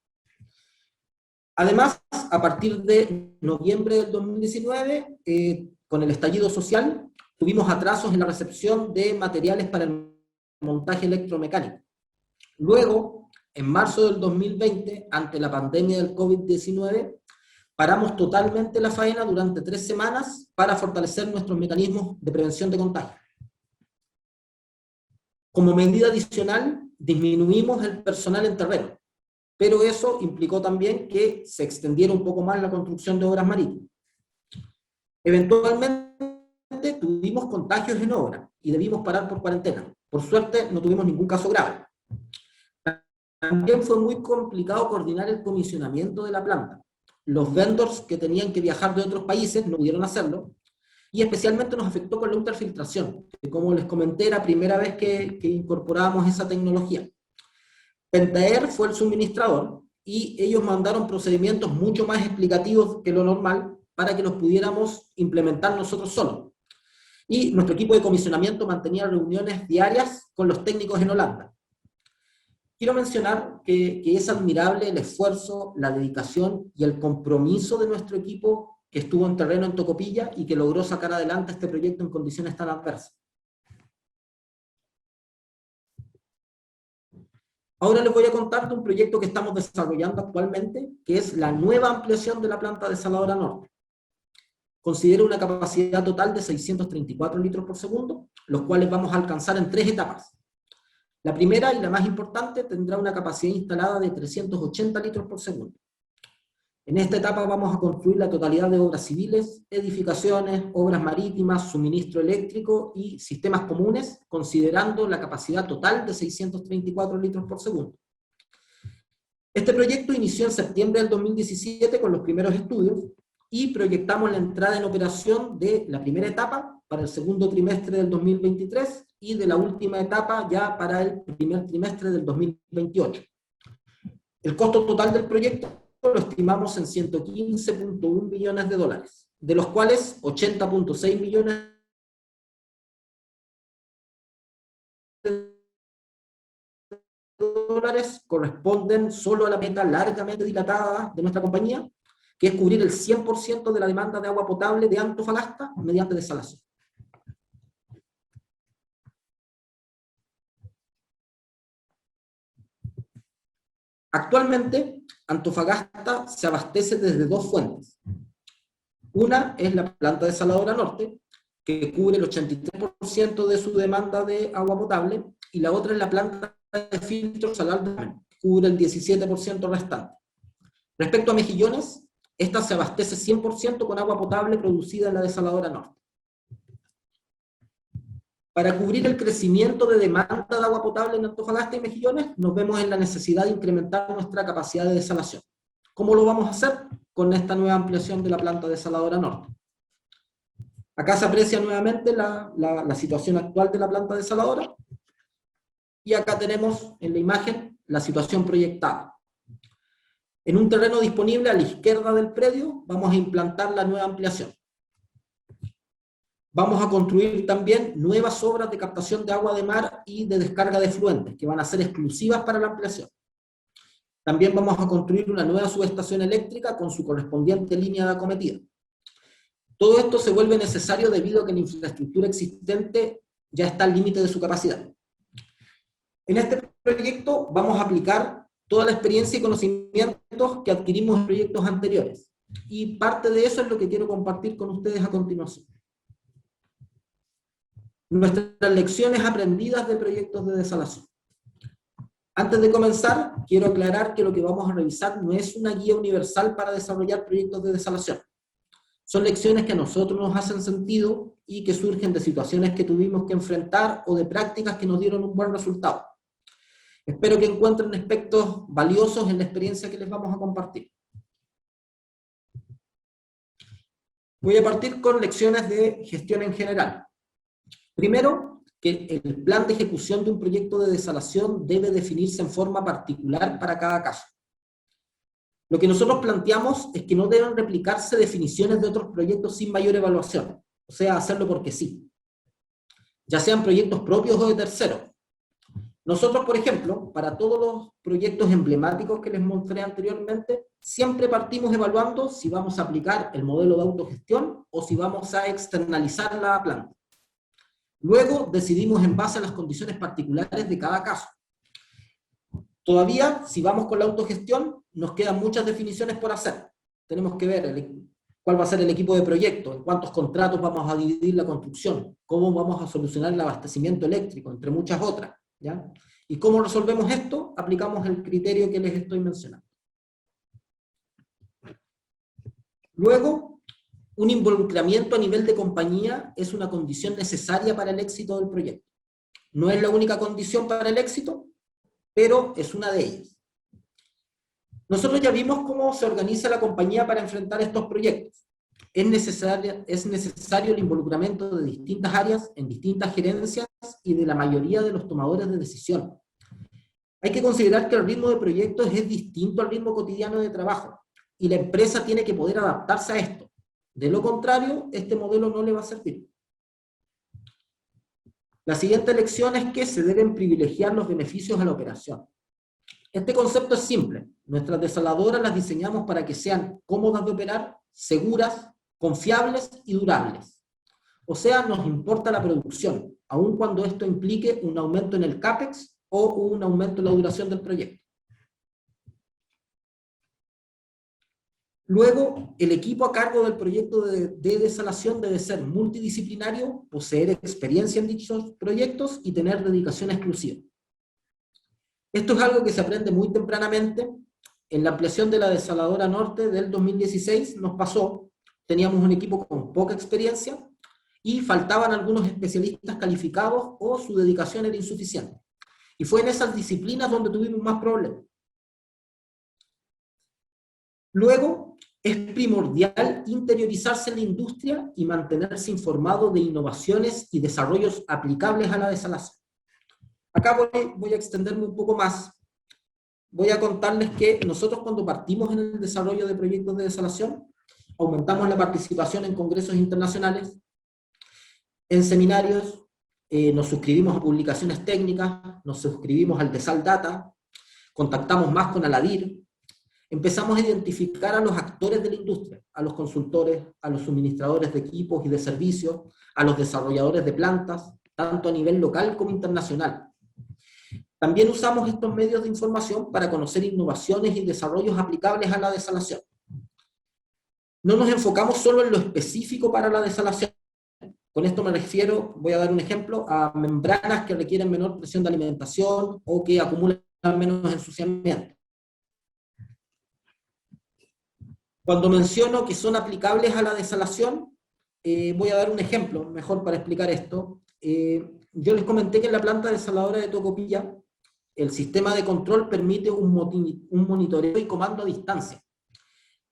Además, a partir de noviembre del 2019, con el estallido social, tuvimos atrasos en la recepción de materiales para el montaje electromecánico. Luego, en marzo del 2020, ante la pandemia del COVID-19, paramos totalmente la faena durante 3 semanas para fortalecer nuestros mecanismos de prevención de contagio. Como medida adicional, disminuimos el personal en terreno, pero eso implicó también que se extendiera un poco más la construcción de obras marítimas. Eventualmente tuvimos contagios en obra y debimos parar por cuarentena. Por suerte no tuvimos ningún caso grave. También fue muy complicado coordinar el comisionamiento de la planta. Los vendors que tenían que viajar de otros países no pudieron hacerlo, y especialmente nos afectó con la ultrafiltración, que como les comenté era la primera vez que incorporábamos esa tecnología. Pentair fue el suministrador, y ellos mandaron procedimientos mucho más explicativos que lo normal para que los pudiéramos implementar nosotros solos. Y nuestro equipo de comisionamiento mantenía reuniones diarias con los técnicos en Holanda. Quiero mencionar que es admirable el esfuerzo, la dedicación y el compromiso de nuestro equipo que estuvo en terreno en Tocopilla y que logró sacar adelante este proyecto en condiciones tan adversas. Ahora les voy a contar de un proyecto que estamos desarrollando actualmente, que es la nueva ampliación de la planta desaladora norte. Considera una capacidad total de 634 litros por segundo, los cuales vamos a alcanzar en 3 etapas. La primera y la más importante tendrá una capacidad instalada de 380 litros por segundo. En esta etapa vamos a construir la totalidad de obras civiles, edificaciones, obras marítimas, suministro eléctrico y sistemas comunes, considerando la capacidad total de 634 litros por segundo. Este proyecto inició en septiembre del 2017 con los primeros estudios y proyectamos la entrada en operación de la primera etapa para el segundo trimestre del 2023 y de la última etapa ya para el primer trimestre del 2028. El costo total del proyecto lo estimamos en 115.1 millones de dólares, de los cuales 80.6 millones de dólares corresponden solo a la meta largamente dilatada de nuestra compañía, que es cubrir el 100% de la demanda de agua potable de Antofagasta mediante desalación. Actualmente, Antofagasta se abastece desde 2 fuentes. Una es la planta desaladora norte, que cubre el 83% de su demanda de agua potable, y la otra es la planta de filtro Salar de Uyuni, que cubre el 17% restante. Respecto a Mejillones, esta se abastece 100% con agua potable producida en la desaladora norte. Para cubrir el crecimiento de demanda de agua potable en Antofagasta y Mejillones, nos vemos en la necesidad de incrementar nuestra capacidad de desalación. ¿Cómo lo vamos a hacer? Con esta nueva ampliación de la planta desaladora norte. Acá se aprecia nuevamente la situación actual de la planta desaladora, y acá tenemos en la imagen la situación proyectada. En un terreno disponible a la izquierda del predio vamos a implantar la nueva ampliación. Vamos a construir también nuevas obras de captación de agua de mar y de descarga de efluentes, que van a ser exclusivas para la ampliación. También vamos a construir una nueva subestación eléctrica con su correspondiente línea de acometida. Todo esto se vuelve necesario debido a que la infraestructura existente ya está al límite de su capacidad. En este proyecto vamos a aplicar toda la experiencia y conocimientos que adquirimos en proyectos anteriores. Y parte de eso es lo que quiero compartir con ustedes a continuación. Nuestras lecciones aprendidas de proyectos de desalación. Antes de comenzar, quiero aclarar que lo que vamos a revisar no es una guía universal para desarrollar proyectos de desalación. Son lecciones que a nosotros nos hacen sentido y que surgen de situaciones que tuvimos que enfrentar o de prácticas que nos dieron un buen resultado. Espero que encuentren aspectos valiosos en la experiencia que les vamos a compartir. Voy a partir con lecciones de gestión en general. Primero, que el plan de ejecución de un proyecto de desalación debe definirse en forma particular para cada caso. Lo que nosotros planteamos es que no deben replicarse definiciones de otros proyectos sin mayor evaluación, o sea, hacerlo porque sí. Ya sean proyectos propios o de terceros. Nosotros, por ejemplo, para todos los proyectos emblemáticos que les mostré anteriormente, siempre partimos evaluando si vamos a aplicar el modelo de autogestión o si vamos a externalizar la planta. Luego decidimos en base a las condiciones particulares de cada caso. Todavía, si vamos con la autogestión, nos quedan muchas definiciones por hacer. Tenemos que ver cuál va a ser el equipo de proyecto, en cuántos contratos vamos a dividir la construcción, cómo vamos a solucionar el abastecimiento eléctrico, entre muchas otras, ¿ya? ¿Y cómo resolvemos esto? Aplicamos el criterio que les estoy mencionando. Luego, un involucramiento a nivel de compañía es una condición necesaria para el éxito del proyecto. No es la única condición para el éxito, pero es una de ellas. Nosotros ya vimos cómo se organiza la compañía para enfrentar estos proyectos. Es necesario el involucramiento de distintas áreas, en distintas gerencias y de la mayoría de los tomadores de decisión. Hay que considerar que el ritmo de proyectos es distinto al ritmo cotidiano de trabajo, y la empresa tiene que poder adaptarse a esto. De lo contrario, este modelo no le va a servir. La siguiente lección es que se deben privilegiar los beneficios a la operación. Este concepto es simple. Nuestras desaladoras las diseñamos para que sean cómodas de operar, seguras, confiables y durables. O sea, nos importa la producción, aun cuando esto implique un aumento en el CAPEX o un aumento en la duración del proyecto. Luego, el equipo a cargo del proyecto de desalación debe ser multidisciplinario, poseer experiencia en dichos proyectos y tener dedicación exclusiva. Esto es algo que se aprende muy tempranamente. En la ampliación de la desaladora norte del 2016 nos pasó, teníamos un equipo con poca experiencia y faltaban algunos especialistas calificados o su dedicación era insuficiente. Y fue en esas disciplinas donde tuvimos más problemas. Luego, es primordial interiorizarse en la industria y mantenerse informado de innovaciones y desarrollos aplicables a la desalación. Acá voy a extenderme un poco más. Voy a contarles que nosotros cuando partimos en el desarrollo de proyectos de desalación, aumentamos la participación en congresos internacionales, en seminarios, nos suscribimos a publicaciones técnicas, nos suscribimos al DesalData, contactamos más con Aladir, empezamos a identificar a los actores de la industria, a los consultores, a los suministradores de equipos y de servicios, a los desarrolladores de plantas, tanto a nivel local como internacional. También usamos estos medios de información para conocer innovaciones y desarrollos aplicables a la desalación. No nos enfocamos solo en lo específico para la desalación. Con esto me refiero, voy a dar un ejemplo, a membranas que requieren menor presión de alimentación o que acumulan menos ensuciamiento. Cuando menciono que son aplicables a la desalación, voy a dar un ejemplo mejor para explicar esto. Yo les comenté que en la planta desaladora de Tocopilla, el sistema de control permite un monitoreo y comando a distancia.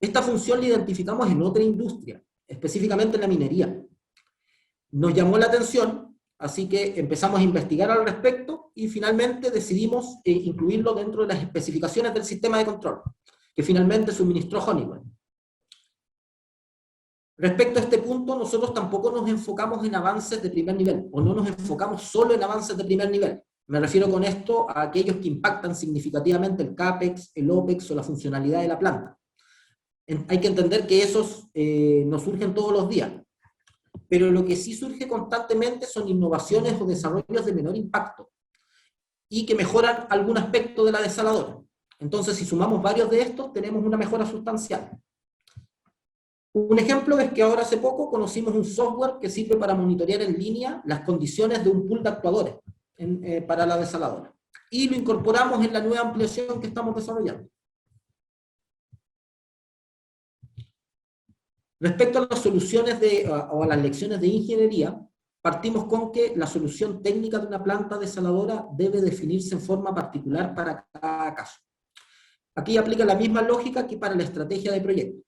Esta función la identificamos en otra industria, específicamente en la minería. Nos llamó la atención, así que empezamos a investigar al respecto y finalmente decidimos incluirlo dentro de las especificaciones del sistema de control, que finalmente suministró Honeywell. Respecto a este punto, nosotros tampoco nos enfocamos en avances de primer nivel, o no nos enfocamos solo en avances de primer nivel. Me refiero con esto a aquellos que impactan significativamente el CAPEX, el OPEX o la funcionalidad de la planta. Hay que entender que esos no surgen todos los días, pero lo que sí surge constantemente son innovaciones o desarrollos de menor impacto, y que mejoran algún aspecto de la desaladora. Entonces, si sumamos varios de estos, tenemos una mejora sustancial. Un ejemplo es que ahora hace poco conocimos un software que sirve para monitorear en línea las condiciones de un pool de actuadores para la desaladora. Y lo incorporamos en la nueva ampliación que estamos desarrollando. Respecto a las soluciones o a las lecciones de ingeniería, partimos con que la solución técnica de una planta desaladora debe definirse en forma particular para cada caso. Aquí aplica la misma lógica que para la estrategia de proyecto.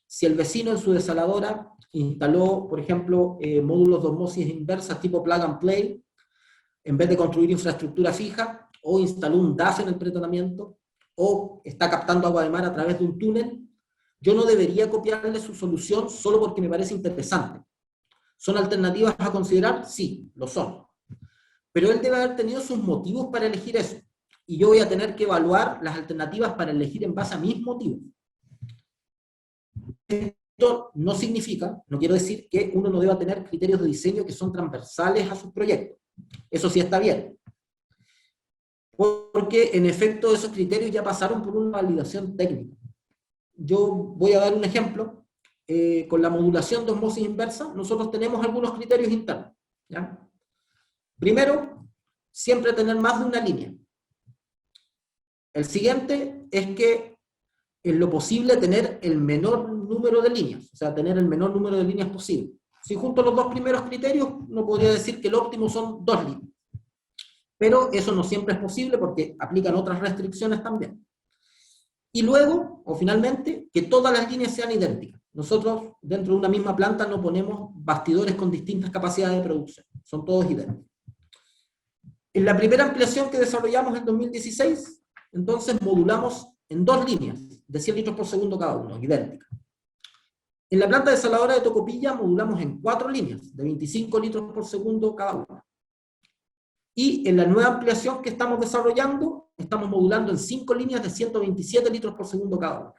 Si el vecino en su desaladora instaló, por ejemplo, módulos de osmosis inversa tipo plug and play, en vez de construir infraestructura fija, o instaló un DAF en el pretratamiento, o está captando agua de mar a través de un túnel, yo no debería copiarle su solución solo porque me parece interesante. ¿Son alternativas a considerar? Sí, lo son. pero él debe haber tenido sus motivos para elegir eso. Y yo voy a tener que evaluar las alternativas para elegir en base a mis motivos. Esto no significa, no quiero decir que uno no deba tener criterios de diseño que son transversales a sus proyectos. Eso sí está bien. Porque en efecto esos criterios ya pasaron por una validación técnica. Yo voy a dar un ejemplo. Con la modulación de osmosis inversa, nosotros tenemos algunos criterios internos, ¿ya? Primero, siempre tener más de una línea. El siguiente es que, en lo posible, tener el menor número de líneas, o sea, tener el menor número de líneas posible. Si junto los dos primeros criterios, uno podría decir que el óptimo son 2 líneas. Pero eso no siempre es posible porque aplican otras restricciones también. Y luego, o finalmente, que todas las líneas sean idénticas. Nosotros, dentro de una misma planta, no ponemos bastidores con distintas capacidades de producción. Son todos idénticos. En la primera ampliación que desarrollamos en 2016, entonces modulamos en 2 líneas, de 100 litros por segundo cada uno, idénticas. En la planta desaladora de Tocopilla modulamos en 4 líneas, de 25 litros por segundo cada una. Y en la nueva ampliación que estamos desarrollando, estamos modulando en 5 líneas de 127 litros por segundo cada una.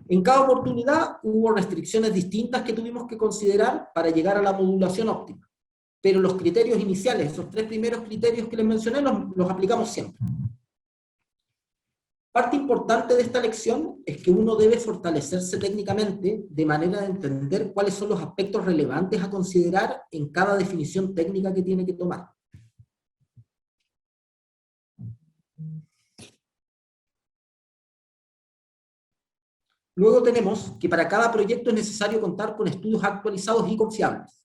En cada oportunidad hubo restricciones distintas que tuvimos que considerar para llegar a la modulación óptima. Pero los criterios iniciales, esos 3 primeros criterios que les mencioné, los aplicamos siempre. Parte importante de esta lección es que uno debe fortalecerse técnicamente de manera de entender cuáles son los aspectos relevantes a considerar en cada definición técnica que tiene que tomar. Luego tenemos que para cada proyecto es necesario contar con estudios actualizados y confiables.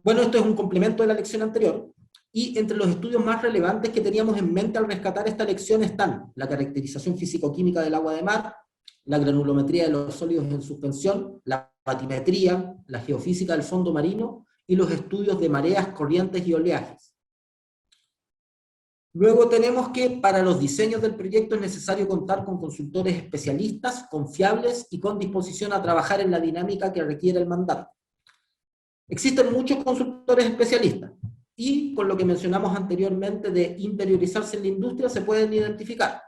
Bueno, esto es un complemento de la lección anterior, y entre los estudios más relevantes que teníamos en mente al rescatar esta lección están la caracterización físico-química del agua de mar, la granulometría de los sólidos en suspensión, la batimetría, la geofísica del fondo marino y los estudios de mareas, corrientes y oleajes. Luego tenemos que para los diseños del proyecto es necesario contar con consultores especialistas, confiables y con disposición a trabajar en la dinámica que requiere el mandato. Existen muchos consultores especialistas y con lo que mencionamos anteriormente de interiorizarse en la industria se pueden identificar.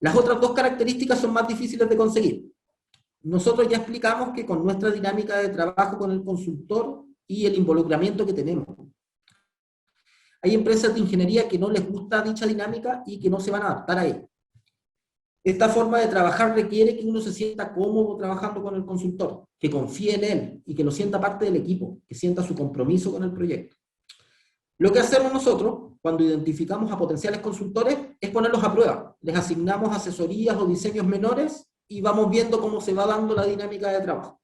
Las otras 2 características son más difíciles de conseguir. Nosotros ya explicamos que con nuestra dinámica de trabajo con el consultor y el involucramiento que tenemos. Hay empresas de ingeniería que no les gusta dicha dinámica y que no se van a adaptar a ella. Esta forma de trabajar requiere que uno se sienta cómodo trabajando con el consultor, que confíe en él y que lo sienta parte del equipo, que sienta su compromiso con el proyecto. Lo que hacemos nosotros, cuando identificamos a potenciales consultores, es ponerlos a prueba. Les asignamos asesorías o diseños menores y vamos viendo cómo se va dando la dinámica de trabajo.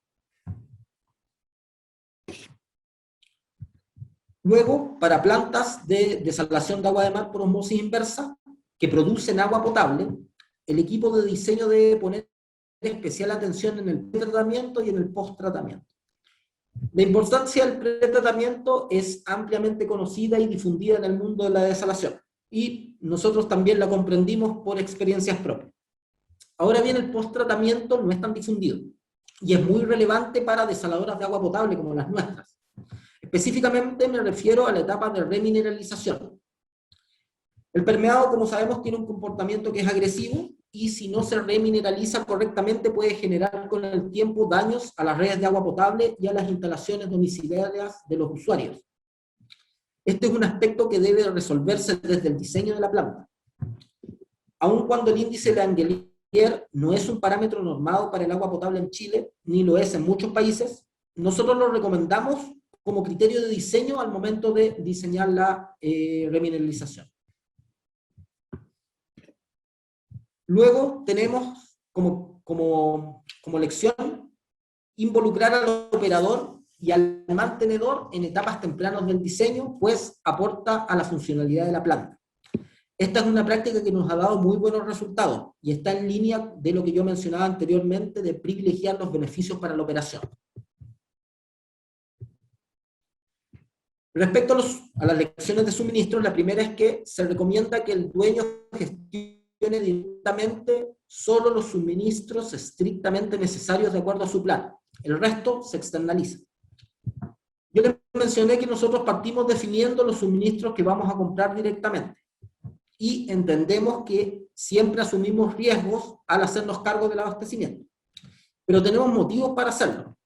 Luego, para plantas de desalación de agua de mar por osmosis inversa, que producen agua potable, el equipo de diseño debe poner especial atención en el pretratamiento y en el post-tratamiento. La importancia del pretratamiento es ampliamente conocida y difundida en el mundo de la desalación, y nosotros también la comprendimos por experiencias propias. Ahora bien, el post-tratamiento no es tan difundido, y es muy relevante para desaladoras de agua potable como las nuestras. Específicamente me refiero a la etapa de remineralización. El permeado, como sabemos, tiene un comportamiento que es agresivo, y si no se remineraliza correctamente puede generar con el tiempo daños a las redes de agua potable y a las instalaciones domiciliarias de los usuarios. Este es un aspecto que debe resolverse desde el diseño de la planta. Aun cuando el índice de Langelier no es un parámetro normado para el agua potable en Chile, ni lo es en muchos países, nosotros lo recomendamos como criterio de diseño al momento de diseñar la remineralización. Luego tenemos como lección involucrar al operador y al mantenedor en etapas tempranas del diseño, pues aporta a la funcionalidad de la planta. Esta es una práctica que nos ha dado muy buenos resultados y está en línea de lo que yo mencionaba anteriormente de privilegiar los beneficios para la operación. Respecto a las lecciones de suministro, la primera es que se recomienda que el dueño gestione directamente solo los suministros estrictamente necesarios de acuerdo a su plan. El resto se externaliza. Yo les mencioné que nosotros partimos definiendo los suministros que vamos a comprar directamente. Y entendemos que siempre asumimos riesgos al hacernos cargo del abastecimiento. Pero tenemos motivos para hacerlo.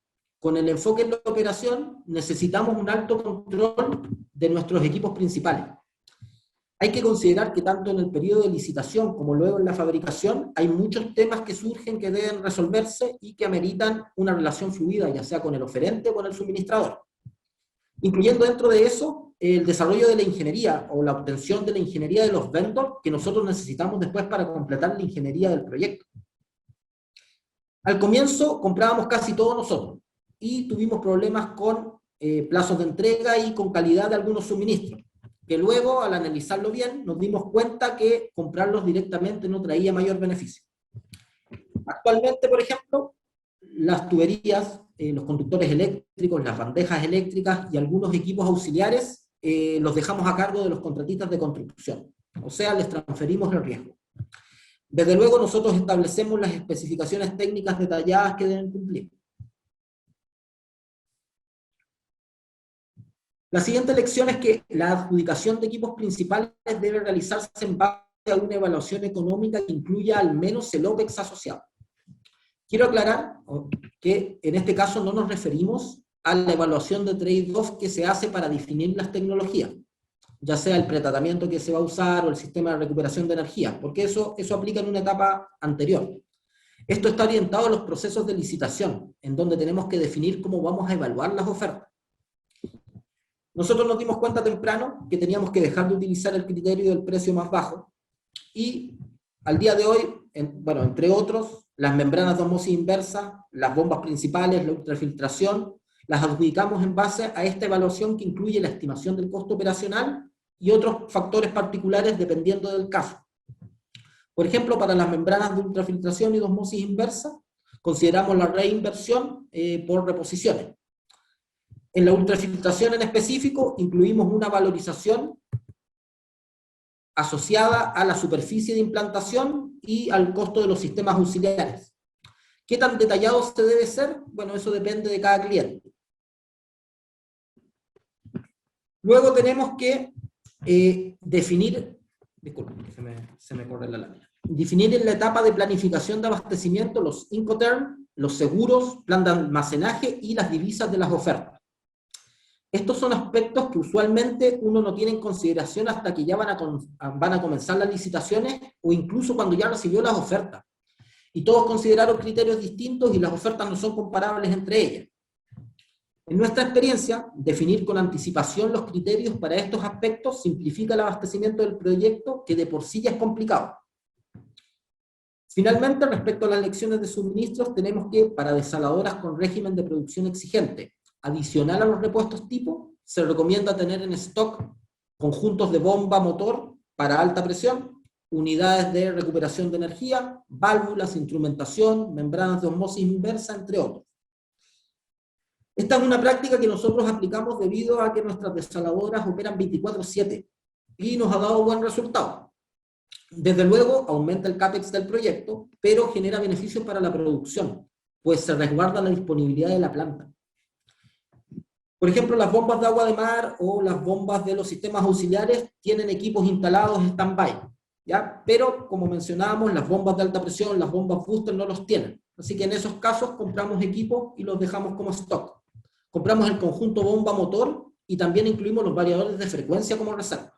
Con el enfoque en la operación necesitamos un alto control de nuestros equipos principales. Hay que considerar que tanto en el periodo de licitación como luego en la fabricación hay muchos temas que surgen que deben resolverse y que ameritan una relación fluida, ya sea con el oferente o con el suministrador. Incluyendo dentro de eso el desarrollo de la ingeniería o la obtención de la ingeniería de los vendors que nosotros necesitamos después para completar la ingeniería del proyecto. Al comienzo comprábamos casi todo nosotros y tuvimos problemas con plazos de entrega y con calidad de algunos suministros, que luego al analizarlo bien nos dimos cuenta que comprarlos directamente no traía mayor beneficio. Actualmente, por ejemplo, las tuberías, los conductores eléctricos, las bandejas eléctricas y algunos equipos auxiliares los dejamos a cargo de los contratistas de construcción, o sea, les transferimos el riesgo. Desde luego nosotros establecemos las especificaciones técnicas detalladas que deben cumplir. La siguiente lección es que la adjudicación de equipos principales debe realizarse en base a una evaluación económica que incluya al menos el OPEX asociado. Quiero aclarar que en este caso no nos referimos a la evaluación de trade-off que se hace para definir las tecnologías, ya sea el pretratamiento que se va a usar o el sistema de recuperación de energía, porque eso aplica en una etapa anterior. Esto está orientado a los procesos de licitación, en donde tenemos que definir cómo vamos a evaluar las ofertas. Nosotros nos dimos cuenta temprano que teníamos que dejar de utilizar el criterio del precio más bajo, y al día de hoy, entre otros, las membranas de osmosis inversa, las bombas principales, la ultrafiltración, las adjudicamos en base a esta evaluación que incluye la estimación del costo operacional y otros factores particulares dependiendo del caso. Por ejemplo, para las membranas de ultrafiltración y de osmosis inversa, consideramos la reinversión por reposiciones. En la ultrafiltración en específico, incluimos una valorización asociada a la superficie de implantación y al costo de los sistemas auxiliares. ¿Qué tan detallado se debe ser? Bueno, eso depende de cada cliente. Luego tenemos que definir, disculpen, se me corre la lámina. Definir en la etapa de planificación de abastecimiento los Incoterm, los seguros, plan de almacenaje y las divisas de las ofertas. Estos son aspectos que usualmente uno no tiene en consideración hasta que ya van a comenzar las licitaciones o incluso cuando ya recibió las ofertas. Y todos consideraron criterios distintos y las ofertas no son comparables entre ellas. En nuestra experiencia, definir con anticipación los criterios para estos aspectos simplifica el abastecimiento del proyecto, que de por sí ya es complicado. Finalmente, respecto a las lecciones de suministros, tenemos que, para desaladoras con régimen de producción exigente, adicional a los repuestos tipo, se recomienda tener en stock conjuntos de bomba motor para alta presión, unidades de recuperación de energía, válvulas, instrumentación, membranas de osmosis inversa, entre otros. Esta es una práctica que nosotros aplicamos debido a que nuestras desaladoras operan 24/7 y nos ha dado buen resultado. Desde luego, aumenta el CAPEX del proyecto, pero genera beneficios para la producción, pues se resguarda la disponibilidad de la planta. Por ejemplo, las bombas de agua de mar o las bombas de los sistemas auxiliares tienen equipos instalados stand-by, ¿ya? Pero, como mencionábamos, las bombas de alta presión, las bombas booster no los tienen. Así que en esos casos compramos equipos y los dejamos como stock. Compramos el conjunto bomba-motor y también incluimos los variadores de frecuencia como reserva.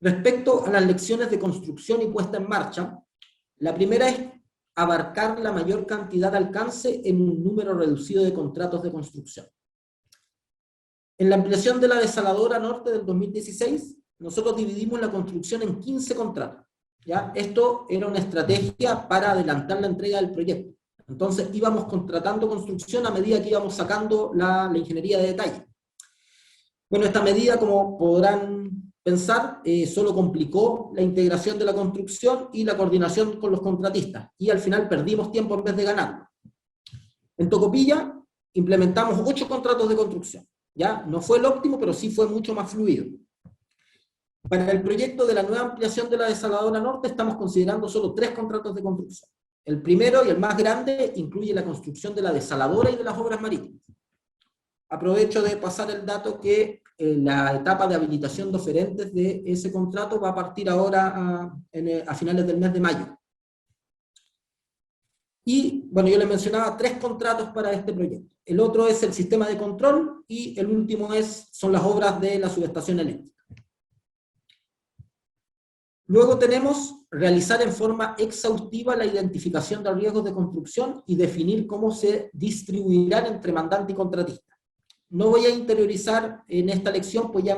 Respecto a las lecciones de construcción y puesta en marcha, la primera es abarcar la mayor cantidad de alcance en un número reducido de contratos de construcción. En la ampliación de la desaladora norte del 2016, nosotros dividimos la construcción en 15 contratos. ¿Ya? Esto era una estrategia para adelantar la entrega del proyecto. Entonces íbamos contratando construcción a medida que íbamos sacando la ingeniería de detalle. Bueno, esta medida, como podrán pensar, solo complicó la integración de la construcción y la coordinación con los contratistas, y al final perdimos tiempo en vez de ganar. En Tocopilla implementamos 8 contratos de construcción. ¿Ya? No fue el óptimo, pero sí fue mucho más fluido. Para el proyecto de la nueva ampliación de la desaladora norte estamos considerando solo 3 contratos de construcción. El primero y el más grande incluye la construcción de la desaladora y de las obras marítimas. Aprovecho de pasar el dato que la etapa de habilitación de oferentes de ese contrato va a partir ahora a finales del mes de mayo. Y, bueno, yo les mencionaba 3 contratos para este proyecto. El otro es el sistema de control y el último son las obras de la subestación eléctrica. Luego tenemos realizar en forma exhaustiva la identificación de riesgos de construcción y definir cómo se distribuirán entre mandante y contratista. No voy a interiorizar en esta lección, pues ya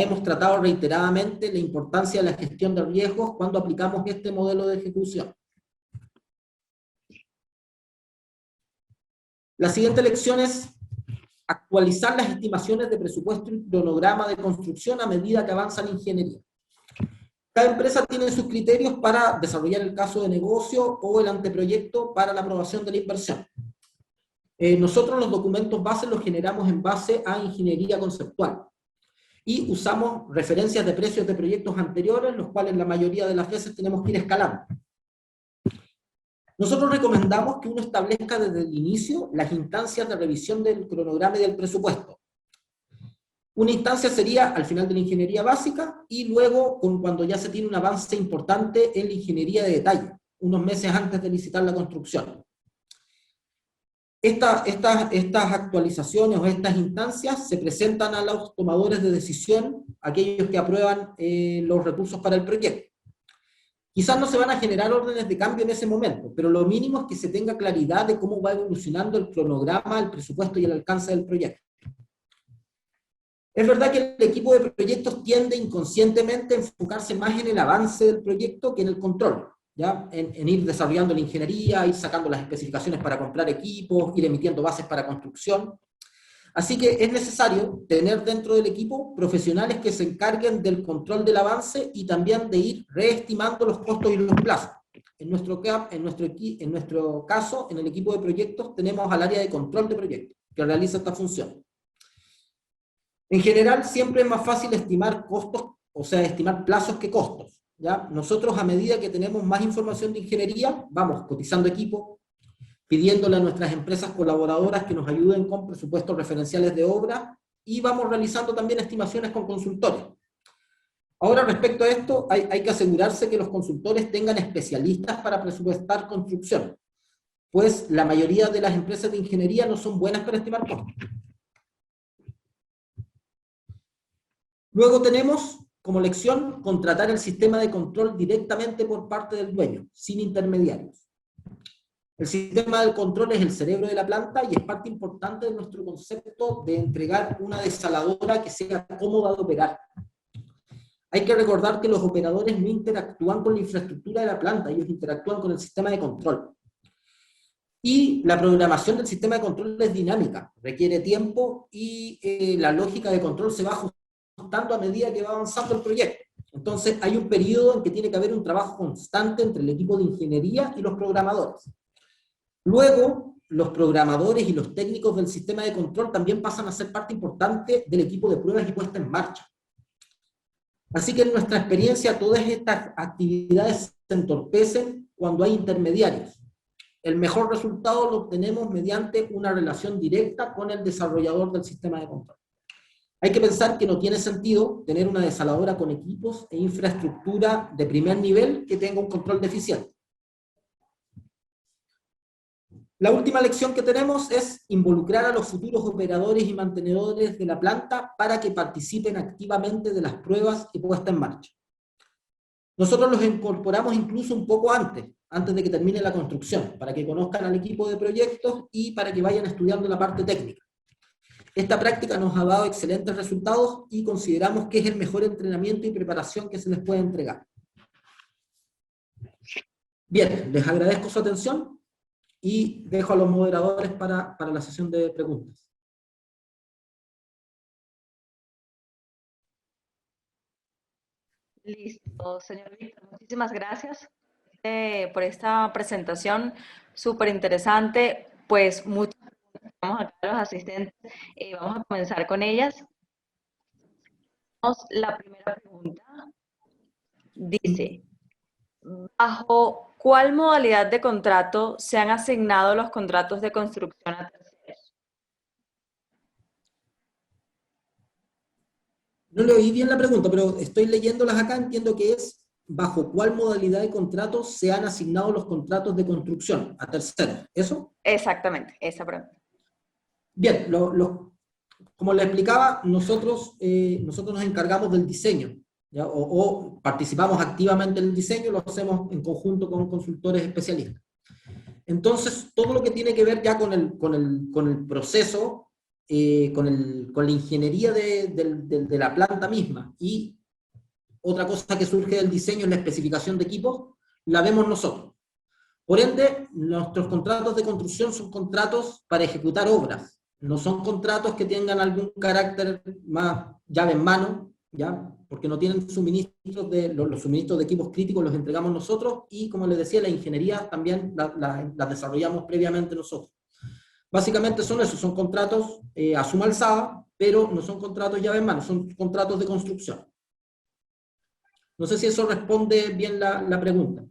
hemos tratado reiteradamente la importancia de la gestión de riesgos cuando aplicamos este modelo de ejecución. La siguiente lección es actualizar las estimaciones de presupuesto y cronograma de construcción a medida que avanza la ingeniería. Cada empresa tiene sus criterios para desarrollar el caso de negocio o el anteproyecto para la aprobación de la inversión. Nosotros los documentos base los generamos en base a ingeniería conceptual y usamos referencias de precios de proyectos anteriores, los cuales la mayoría de las veces tenemos que ir escalando. Nosotros recomendamos que uno establezca desde el inicio las instancias de revisión del cronograma y del presupuesto. Una instancia sería al final de la ingeniería básica y luego cuando ya se tiene un avance importante en la ingeniería de detalle, unos meses antes de licitar la construcción. Estas actualizaciones o estas instancias se presentan a los tomadores de decisión, aquellos que aprueban los recursos para el proyecto. Quizás no se van a generar órdenes de cambio en ese momento, pero lo mínimo es que se tenga claridad de cómo va evolucionando el cronograma, el presupuesto y el alcance del proyecto. Es verdad que el equipo de proyectos tiende inconscientemente a enfocarse más en el avance del proyecto que en el control, ¿ya? En ir desarrollando la ingeniería, ir sacando las especificaciones para comprar equipos, ir emitiendo bases para construcción. Así que es necesario tener dentro del equipo profesionales que se encarguen del control del avance y también de ir reestimando los costos y los plazos. En nuestro caso, en el equipo de proyectos, tenemos al área de control de proyectos, que realiza esta función. En general, siempre es más fácil estimar costos, o sea, estimar plazos que costos, ¿ya? Nosotros, a medida que tenemos más información de ingeniería, vamos cotizando equipo, pidiéndole a nuestras empresas colaboradoras que nos ayuden con presupuestos referenciales de obra, y vamos realizando también estimaciones con consultores. Ahora, respecto a esto, hay que asegurarse que los consultores tengan especialistas para presupuestar construcción, pues la mayoría de las empresas de ingeniería no son buenas para estimar costos. Luego tenemos como lección contratar el sistema de control directamente por parte del dueño, sin intermediarios. El sistema de control es el cerebro de la planta y es parte importante de nuestro concepto de entregar una desaladora que sea cómoda de operar. Hay que recordar que los operadores no interactúan con la infraestructura de la planta, ellos interactúan con el sistema de control. Y la programación del sistema de control es dinámica, requiere tiempo y la lógica de control se va ajustando a medida que va avanzando el proyecto. Entonces hay un periodo en que tiene que haber un trabajo constante entre el equipo de ingeniería y los programadores. Luego, los programadores y los técnicos del sistema de control también pasan a ser parte importante del equipo de pruebas y puesta en marcha. Así que en nuestra experiencia todas estas actividades se entorpecen cuando hay intermediarios. El mejor resultado lo obtenemos mediante una relación directa con el desarrollador del sistema de control. Hay que pensar que no tiene sentido tener una desaladora con equipos e infraestructura de primer nivel que tenga un control deficiente. La última lección que tenemos es involucrar a los futuros operadores y mantenedores de la planta para que participen activamente de las pruebas y puesta en marcha. Nosotros los incorporamos incluso un poco antes de que termine la construcción, para que conozcan al equipo de proyectos y para que vayan estudiando la parte técnica. Esta práctica nos ha dado excelentes resultados y consideramos que es el mejor entrenamiento y preparación que se les puede entregar. Bien, les agradezco su atención y dejo a los moderadores para la sesión de preguntas. Listo, señor Víctor, muchísimas gracias por esta presentación súper interesante. Pues muchas gracias, vamos acá a los asistentes, vamos a comenzar con ellas. La primera pregunta dice, bajo ¿cuál modalidad de contrato se han asignado los contratos de construcción a terceros? No le oí bien la pregunta, pero estoy leyéndolas acá, entiendo que es bajo cuál modalidad de contrato se han asignado los contratos de construcción a terceros. ¿Eso? Exactamente, esa pregunta. Bien, como le explicaba, nosotros nos encargamos del diseño, ¿ya? O participamos activamente en el diseño, lo hacemos en conjunto con consultores especialistas. Entonces, todo lo que tiene que ver ya con el proceso, con la ingeniería de la planta misma, y otra cosa que surge del diseño es la especificación de equipos, la vemos nosotros. Por ende, nuestros contratos de construcción son contratos para ejecutar obras, no son contratos que tengan algún carácter más llave en mano, ¿ya? Porque no tienen suministros los suministros de equipos críticos los entregamos nosotros, y como les decía, la ingeniería también la desarrollamos previamente nosotros. Básicamente son esos, son contratos a suma alzada, pero no son contratos llave en mano, son contratos de construcción. No sé si eso responde bien la pregunta.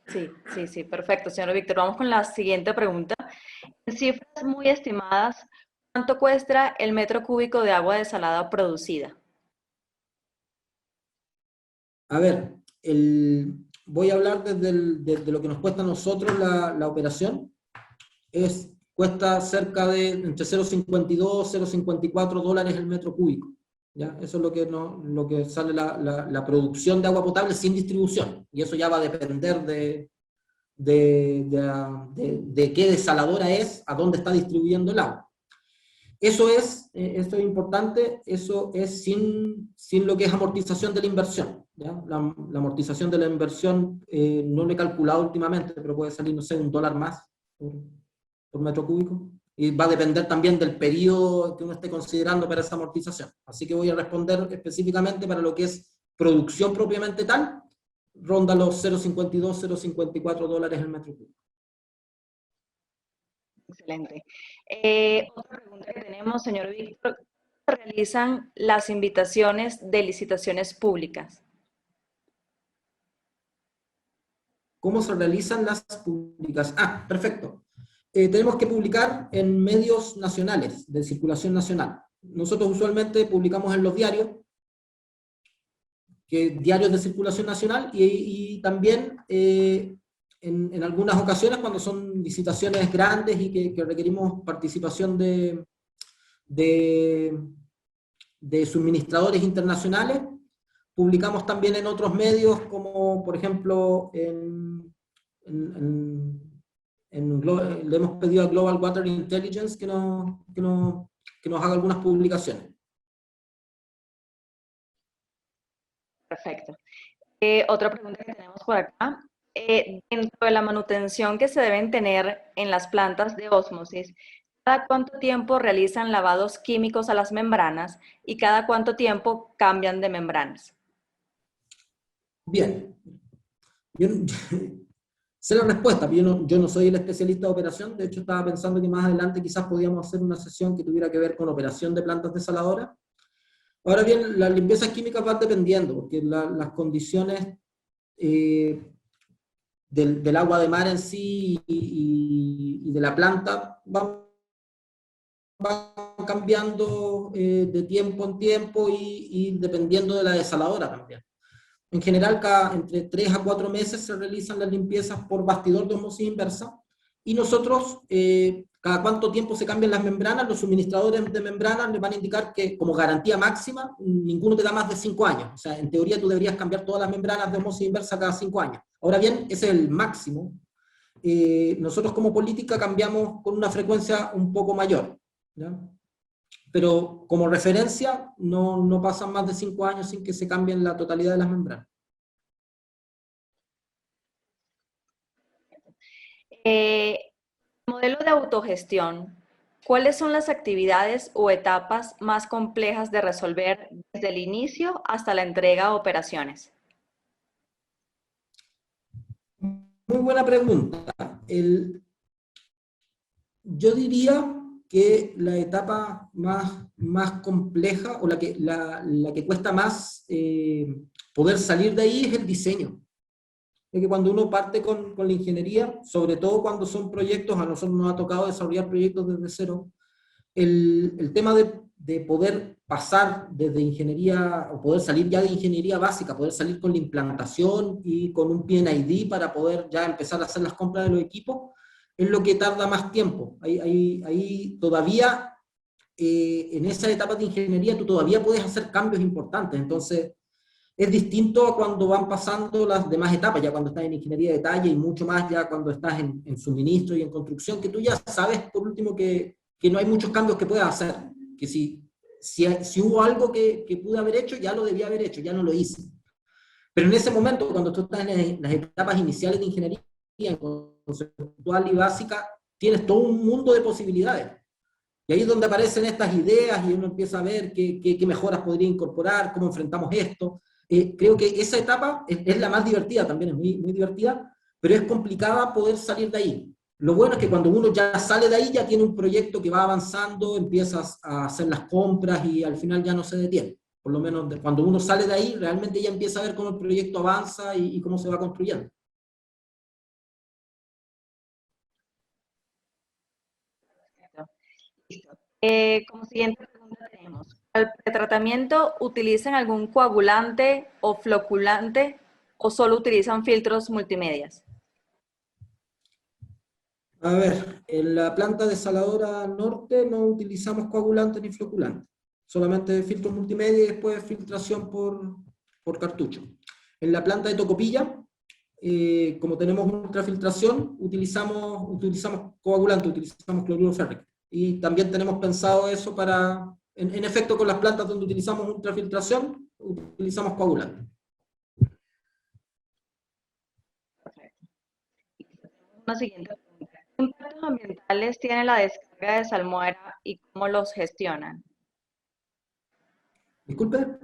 Sí, perfecto, señor Víctor. Vamos con la siguiente pregunta. En cifras muy estimadas, ¿cuánto cuesta el metro cúbico de agua desalada producida? A ver, voy a hablar desde lo que nos cuesta a nosotros la operación. Cuesta cerca de entre 0,52 y 0,54 dólares el metro cúbico. ¿Ya? Eso es lo que sale la producción de agua potable sin distribución. Y eso ya va a depender de qué desaladora es, a dónde está distribuyendo el agua. Esto es importante, eso es sin lo que es amortización de la inversión. ¿Ya? La amortización de la inversión no lo he calculado últimamente, pero puede salir, no sé, $1 más por metro cúbico. Y va a depender también del periodo que uno esté considerando para esa amortización. Así que voy a responder específicamente para lo que es producción propiamente tal, ronda los 0,52, 0,54 dólares el metro cúbico. Excelente. Otra pregunta que tenemos, señor Víctor, ¿cómo se realizan las invitaciones de licitaciones públicas? ¿Cómo se realizan las públicas? Ah, perfecto. Tenemos que publicar en medios nacionales, de circulación nacional. Nosotros usualmente publicamos en los diarios, diarios de circulación nacional, y también en algunas ocasiones cuando son licitaciones grandes y que requerimos participación de suministradores internacionales, publicamos también en otros medios, como por ejemplo le hemos pedido a Global Water Intelligence que nos haga algunas publicaciones. Perfecto. Otra pregunta que tenemos por acá. Dentro de la manutención que se deben tener en las plantas de ósmosis, ¿cada cuánto tiempo realizan lavados químicos a las membranas y cada cuánto tiempo cambian de membranas? Bien. Yo sé la respuesta, pero yo no soy el especialista de operación. De hecho, estaba pensando que más adelante quizás podíamos hacer una sesión que tuviera que ver con operación de plantas desaladoras. Ahora bien, las limpiezas químicas van dependiendo, porque las condiciones del agua de mar en sí y de la planta van cambiando de tiempo en tiempo y dependiendo de la desaladora también. En general, entre 3 a 4 meses se realizan las limpiezas por bastidor de osmosis inversa, y nosotros, cada cuánto tiempo se cambian las membranas, los suministradores de membranas les van a indicar que como garantía máxima, ninguno te da más de 5 años. O sea, en teoría tú deberías cambiar todas las membranas de osmosis inversa cada 5 años. Ahora bien, ese es el máximo. Nosotros como política cambiamos con una frecuencia un poco mayor, ¿ya? Pero como referencia no pasan más de 5 años sin que se cambien la totalidad de las membranas. Modelo de autogestión. ¿Cuáles son las actividades o etapas más complejas de resolver desde el inicio hasta la entrega a operaciones? Muy buena pregunta. Yo diría que la etapa más compleja, o la que cuesta más poder salir de ahí, es el diseño. es que cuando uno parte con la ingeniería, sobre todo cuando son proyectos, a nosotros nos ha tocado desarrollar proyectos desde cero, el tema de poder pasar desde ingeniería, o poder salir ya de ingeniería básica, poder salir con la implantación y con un PNID para poder ya empezar a hacer las compras de los equipos, es lo que tarda más tiempo. Ahí todavía, en esa etapa de ingeniería, tú todavía puedes hacer cambios importantes, entonces es distinto a cuando van pasando las demás etapas, ya cuando estás en ingeniería de detalle y mucho más ya cuando estás en suministro y en construcción, que tú ya sabes, por último, que no hay muchos cambios que puedas hacer, que si hubo algo que pude haber hecho, ya lo debía haber hecho, ya no lo hice. Pero en ese momento, cuando tú estás en las etapas iniciales de ingeniería, en conceptual y básica, tienes todo un mundo de posibilidades. Y ahí es donde aparecen estas ideas y uno empieza a ver qué mejoras podría incorporar, cómo enfrentamos esto. Creo que esa etapa es la más divertida, también es muy divertida, pero es complicada poder salir de ahí. Lo bueno es que cuando uno ya sale de ahí, ya tiene un proyecto que va avanzando, empiezas a hacer las compras y al final ya no se detiene. Por lo menos cuando uno sale de ahí, realmente ya empieza a ver cómo el proyecto avanza y cómo se va construyendo. Listo. Como siguiente pregunta tenemos, ¿al pretratamiento utilizan algún coagulante o floculante o solo utilizan filtros multimedias? A ver, en la planta desaladora norte no utilizamos coagulantes ni floculantes, solamente filtros multimedia y después filtración por cartucho. En la planta de Tocopilla, como tenemos ultrafiltración, utilizamos coagulante, utilizamos cloruro férrico. Y también tenemos pensado eso para, en efecto, con las plantas donde utilizamos ultrafiltración, utilizamos coagulante. Una siguiente pregunta. ¿Qué impactos ambientales tiene la descarga de salmuera y cómo los gestionan? Disculpe,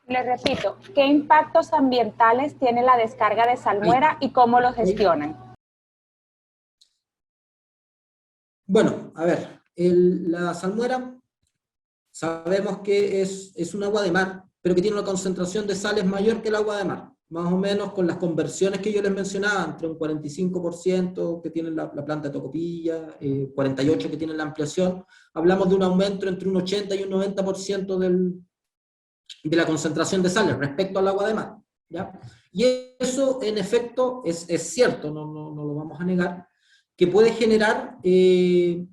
Les repito, ¿qué impactos ambientales tiene la descarga de salmuera y cómo los gestionan? bueno, a ver, la salmuera sabemos que es un agua de mar, pero que tiene una concentración de sales mayor que el agua de mar. Más o menos con las conversiones que yo les mencionaba, entre un 45% que tiene la planta de Tocopilla, 48% que tiene la ampliación, hablamos de un aumento entre un 80 y un 90% de la concentración de sales respecto al agua de mar. ¿Ya? Y eso, en efecto, es cierto, no lo vamos a negar, que puede generarle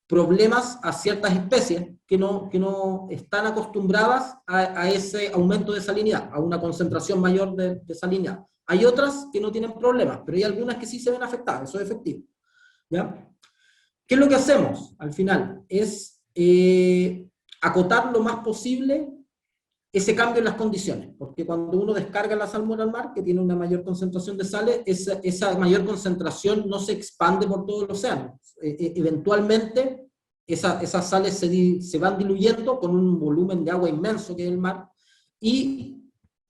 problemas a ciertas especies que no están acostumbradas a ese aumento de salinidad, a una concentración mayor de salinidad. Hay otras que no tienen problemas, pero hay algunas que sí se ven afectadas, eso es efectivo. ¿Ya? ¿Qué es lo que hacemos al final? Es acotar lo más posible ese cambio en las condiciones, porque cuando uno descarga la salmuera al mar, que tiene una mayor concentración de sales, esa mayor concentración no se expande por todo el océano. Eventualmente, esas sales se van diluyendo con un volumen de agua inmenso que es el mar, y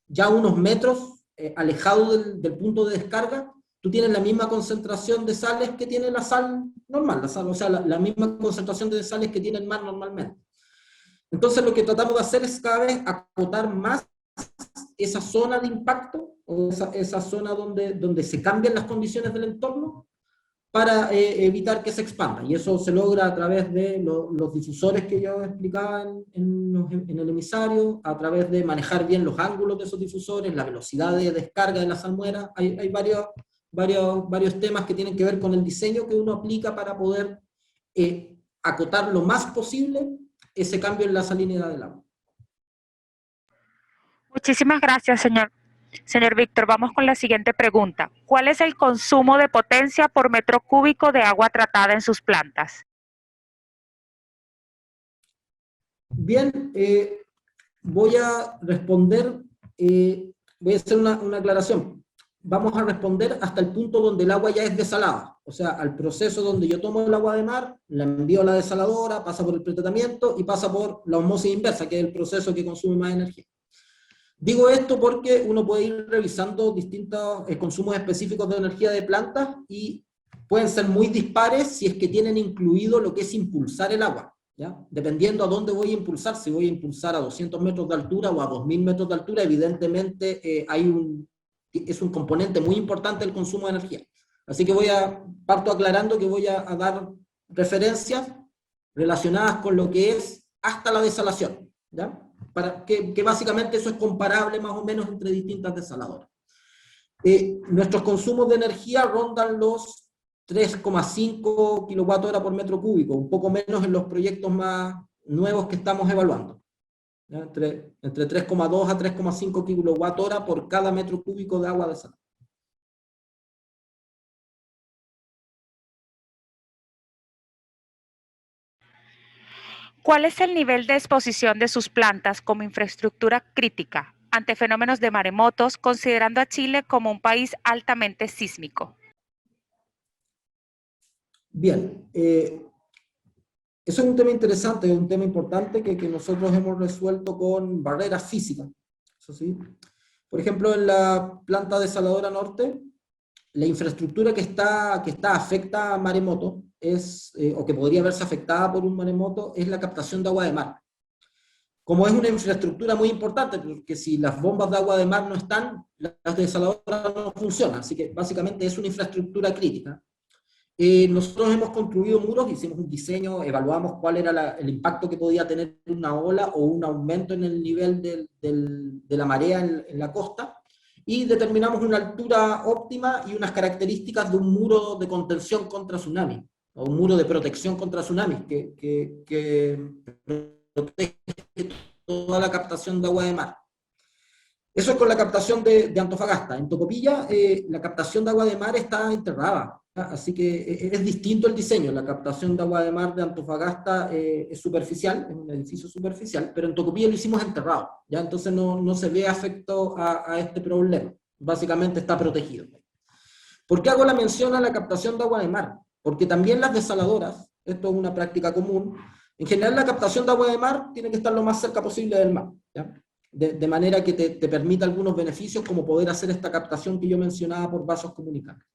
ya unos metros alejado del punto de descarga, tú tienes la misma concentración de sales que tiene la sal normal, o sea, la misma concentración de sales que tiene el mar normalmente. Entonces lo que tratamos de hacer es cada vez acotar más esa zona de impacto, o esa zona donde se cambian las condiciones del entorno, para evitar que se expanda. Y eso se logra a través de los difusores que yo explicaba en el emisario, a través de manejar bien los ángulos de esos difusores, la velocidad de descarga de la salmuera. Hay varios temas que tienen que ver con el diseño que uno aplica para poder acotar lo más posible ese cambio en la salinidad del agua. Muchísimas gracias, señor Víctor. Vamos con la siguiente pregunta. ¿Cuál es el consumo de potencia por metro cúbico de agua tratada en sus plantas? Bien, voy a responder, voy a hacer una aclaración. Vamos a responder hasta el punto donde el agua ya es desalada, o sea, al proceso donde yo tomo el agua de mar, la envío a la desaladora, pasa por el pretratamiento y pasa por la osmosis inversa, que es el proceso que consume más energía. Digo esto porque uno puede ir revisando distintos consumos específicos de energía de plantas y pueden ser muy dispares si es que tienen incluido lo que es impulsar el agua. ¿ya? Dependiendo a dónde voy a impulsar, si voy a impulsar a 200 metros de altura o a 2000 metros de altura, evidentemente es un componente muy importante el consumo de energía. Así que parto aclarando que voy a dar referencias relacionadas con lo que es hasta la desalación, ¿ya? Para que básicamente eso es comparable más o menos entre distintas desaladoras. Nuestros consumos de energía rondan los 3,5 kWh por metro cúbico, un poco menos en los proyectos más nuevos que estamos evaluando, ¿ya? Entre 3,2 a 3,5 kWh por cada metro cúbico de agua desalada. ¿Cuál es el nivel de exposición de sus plantas como infraestructura crítica ante fenómenos de maremotos, considerando a Chile como un país altamente sísmico? Bien, eso es un tema interesante, es un tema importante que nosotros hemos resuelto con barreras físicas. Eso sí. Por ejemplo, en la planta desaladora norte, la infraestructura que está afecta a maremoto o que podría verse afectada por un maremoto, es la captación de agua de mar. Como es una infraestructura muy importante, porque si las bombas de agua de mar no están, las desaladoras no funcionan, así que básicamente es una infraestructura crítica. Nosotros hemos construido muros, hicimos un diseño, evaluamos cuál era el impacto que podía tener una ola o un aumento en el nivel de la marea en la costa, y determinamos una altura óptima y unas características de un muro de contención contra tsunami, o un muro de protección contra tsunamis, que protege toda la captación de agua de mar. Eso es con la captación de Antofagasta. En Tocopilla, la captación de agua de mar está enterrada, así que es distinto el diseño. La captación de agua de mar de Antofagasta es superficial, es un edificio superficial, pero en Tocopilla lo hicimos enterrado, ¿ya? Entonces no se ve afecto a este problema. Básicamente está protegido. ¿Por qué hago la mención a la captación de agua de mar? Porque también las desaladoras, esto es una práctica común, en general la captación de agua de mar tiene que estar lo más cerca posible del mar, ¿ya? De manera que te permita algunos beneficios, como poder hacer esta captación que yo mencionaba por vasos comunicantes.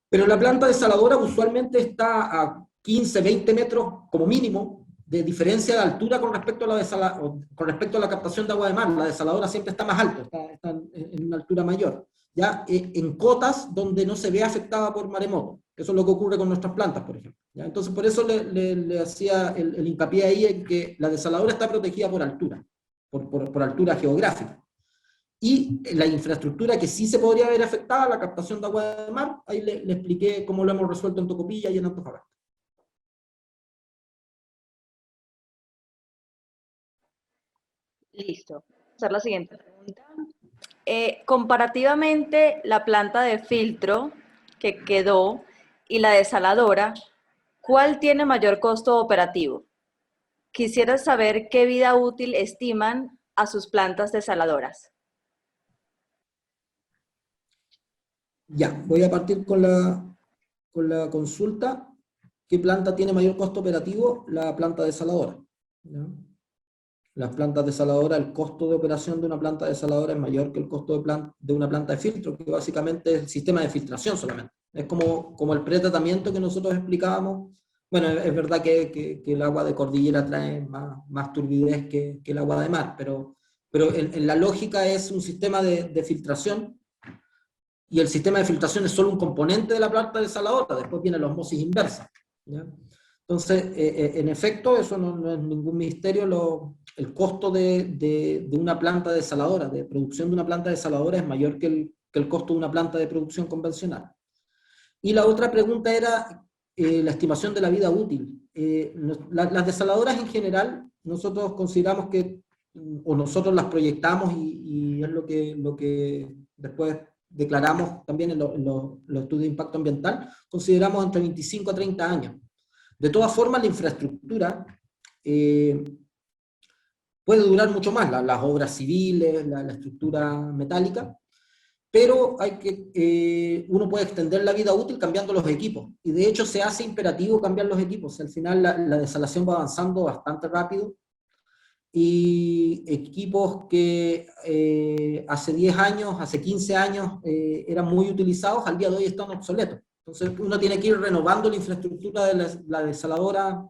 Pero la planta desaladora usualmente está a 15, 20 metros como mínimo de diferencia de altura con respecto a la captación de agua de mar. La desaladora siempre está más alto, está en una altura mayor, ¿ya? En cotas donde no se ve afectada por maremoto. Eso es lo que ocurre con nuestras plantas, por ejemplo, ¿ya? Entonces por eso le hacía el hincapié ahí en que la desaladora está protegida por altura. Por altura geográfica. Y la infraestructura que sí se podría ver afectada, la captación de agua de mar, ahí le expliqué cómo lo hemos resuelto en Tocopilla y en Antofagasta. Listo. Vamos a hacer la siguiente pregunta. Comparativamente, la planta de filtro que quedó y la desaladora, ¿cuál tiene mayor costo operativo? Quisiera saber qué vida útil estiman a sus plantas desaladoras. Ya, voy a partir con la consulta. ¿Qué planta tiene mayor costo operativo? La planta desaladora, ¿ya? Las plantas desaladoras, el costo de operación de una planta desaladora es mayor que el costo de una planta de filtro, que básicamente es el sistema de filtración solamente. Es como el pretratamiento que nosotros explicábamos. Bueno, es verdad que el agua de cordillera trae más turbidez que el agua de mar, pero en la lógica es un sistema de filtración, y el sistema de filtración es solo un componente de la planta desaladora, después viene la osmosis inversa, ¿ya? Entonces, en efecto, eso no es ningún misterio, el costo de una planta desaladora, de producción de una planta desaladora, es mayor que el costo de una planta de producción convencional. Y la otra pregunta era la estimación de la vida útil. Las desaladoras en general, nosotros consideramos o nosotros las proyectamos, y es lo que después declaramos también en los estudios de impacto ambiental, consideramos entre 25 a 30 años. De todas formas, la infraestructura puede durar mucho más, las obras civiles, la estructura metálica, pero uno puede extender la vida útil cambiando los equipos, y de hecho se hace imperativo cambiar los equipos. Al final la desalación va avanzando bastante rápido, y equipos que hace 10 años, hace 15 años eran muy utilizados, al día de hoy están obsoletos. Entonces uno tiene que ir renovando la infraestructura de la desaladora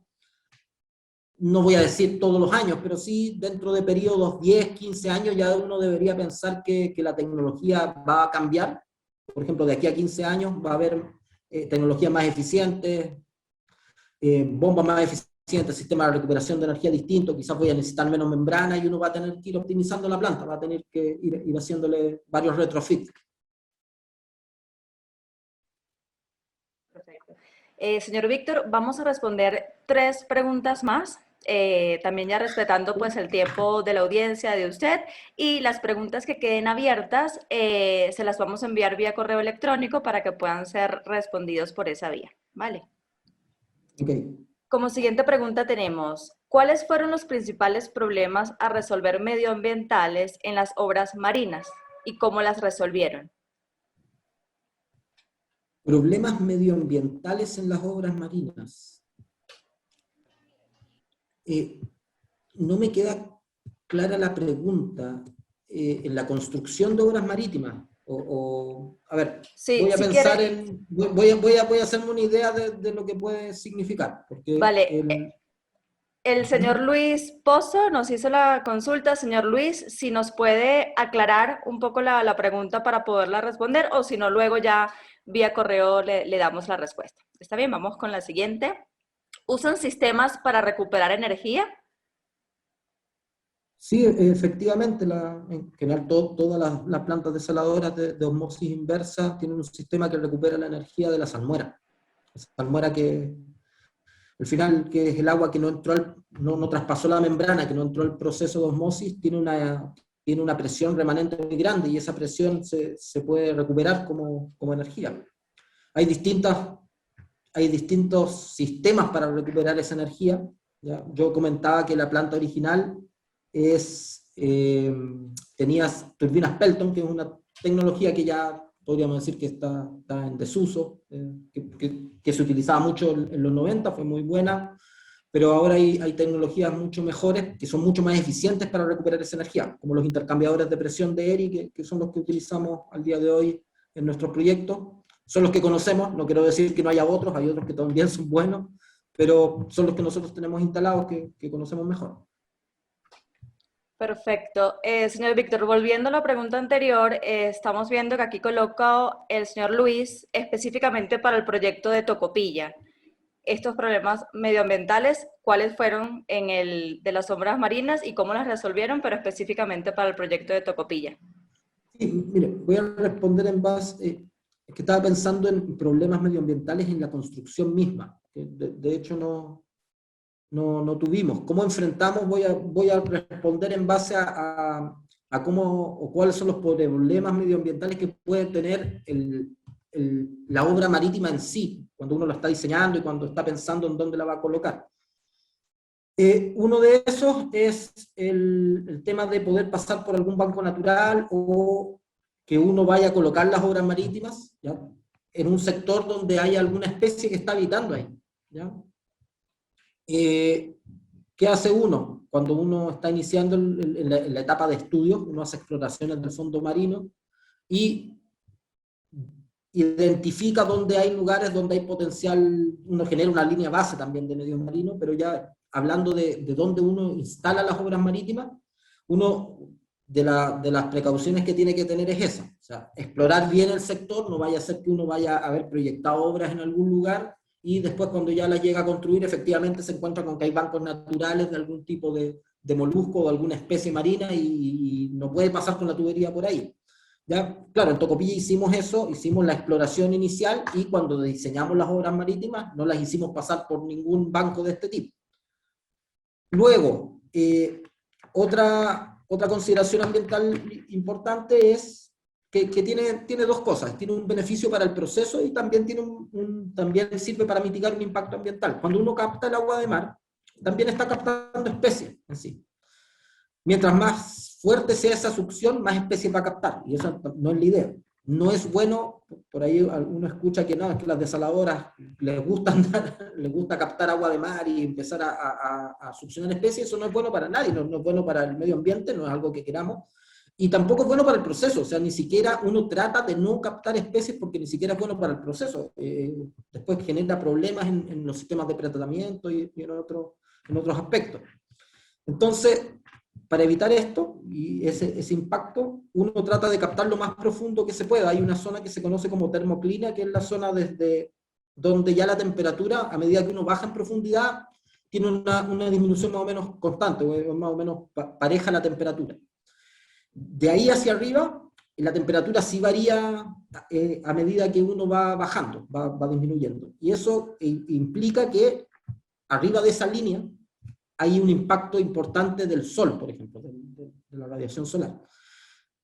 no voy a decir todos los años, pero sí dentro de periodos 10, 15 años ya uno debería pensar que la tecnología va a cambiar. Por ejemplo, de aquí a 15 años va a haber tecnologías más eficientes, bombas más eficientes, sistemas de recuperación de energía distintos, quizás voy a necesitar menos membrana y uno va a tener que ir optimizando la planta, va a tener que ir haciéndole varios retrofits. Perfecto. Señor Víctor, vamos a responder 3 preguntas más, también ya respetando pues el tiempo de la audiencia de usted, y las preguntas que queden abiertas se las vamos a enviar vía correo electrónico para que puedan ser respondidos por esa vía, ¿vale? Okay. Como siguiente pregunta tenemos, ¿cuáles fueron los principales problemas a resolver medioambientales en las obras marinas y cómo las resolvieron? Problemas medioambientales en las obras marinas. No me queda clara la pregunta. En la construcción de obras marítimas, a ver, Sí, voy a si pensar quiere, voy a hacerme una idea de lo que puede significar, porque vale. El señor Luis Pozo nos hizo la consulta. Señor Luis, si nos puede aclarar un poco la pregunta para poderla responder, o si no, luego ya vía correo le damos la respuesta. Está bien, vamos con la siguiente. ¿Usan sistemas para recuperar energía? sí, efectivamente, en general todas las plantas desaladoras de osmosis inversa tienen un sistema que recupera la energía de la salmuera. La salmuera que, al final, que es el agua que no entró, no traspasó la membrana, que no entró al proceso de osmosis, tiene una presión remanente muy grande y esa presión se puede recuperar como energía. Hay distintos sistemas para recuperar esa energía. ¿Ya? Yo comentaba que la planta original tenía turbinas Pelton, que es una tecnología que ya podríamos decir que está en desuso, que se utilizaba mucho en los 90, fue muy buena, pero ahora hay tecnologías mucho mejores, que son mucho más eficientes para recuperar esa energía, como los intercambiadores de presión de ERI, que son los que utilizamos al día de hoy en nuestros proyectos. Son los que conocemos, no quiero decir que no haya otros, hay otros que también son buenos, pero son los que nosotros tenemos instalados que conocemos mejor. Perfecto. Señor Víctor, volviendo a la pregunta anterior, estamos viendo que aquí coloca el señor Luis específicamente para el proyecto de Tocopilla. Estos problemas medioambientales, ¿cuáles fueron de las sombras marinas y cómo las resolvieron, pero específicamente para el proyecto de Tocopilla? Sí, mire, voy a responder en base, es que estaba pensando en problemas medioambientales en la construcción misma, que de hecho no tuvimos. ¿Cómo enfrentamos? Voy a responder en base a cómo o cuáles son los problemas medioambientales que puede tener la obra marítima en sí, cuando uno la está diseñando y cuando está pensando en dónde la va a colocar. Uno de esos es el tema de poder pasar por algún banco natural o que uno vaya a colocar las obras marítimas, ¿ya?, en un sector donde hay alguna especie que está habitando ahí, ¿ya? ¿Qué hace uno? Cuando uno está iniciando en la etapa de estudio, uno hace exploraciones del fondo marino y identifica dónde hay lugares donde hay potencial, uno genera una línea base también de medio marino, pero ya hablando de dónde uno instala las obras marítimas, uno de las precauciones que tiene que tener es esa, o sea, explorar bien el sector, no vaya a ser que uno vaya a haber proyectado obras en algún lugar y después cuando ya las llega a construir efectivamente se encuentra con que hay bancos naturales de algún tipo de molusco o alguna especie marina y no puede pasar con la tubería por ahí. ¿Ya? Claro, en Tocopilla hicimos eso, hicimos la exploración inicial y cuando diseñamos las obras marítimas no las hicimos pasar por ningún banco de este tipo. Luego, otra consideración ambiental importante es que tiene dos cosas. Tiene un beneficio para el proceso y también, también sirve para mitigar un impacto ambiental. Cuando uno capta el agua de mar, también está captando especies en sí. Mientras más fuerte sea esa succión, más especies va a captar. Y eso no es la idea. No es bueno, por ahí uno escucha que no, es que las desaladoras les gusta captar agua de mar y empezar a succionar especies. Eso no es bueno para nadie, no es bueno para el medio ambiente, no es algo que queramos. Y tampoco es bueno para el proceso, o sea, ni siquiera uno trata de no captar especies porque ni siquiera es bueno para el proceso. Después genera problemas en los sistemas de pretratamiento y en otros aspectos. Entonces, para evitar esto y ese impacto, uno trata de captar lo más profundo que se pueda. Hay una zona que se conoce como termoclina, que es la zona desde donde ya la temperatura, a medida que uno baja en profundidad, tiene una disminución más o menos constante, o más o menos pareja la temperatura. De ahí hacia arriba, la temperatura sí varía a medida que uno va bajando, va disminuyendo. Y eso implica que arriba de esa línea hay un impacto importante del sol, por ejemplo, de la radiación solar.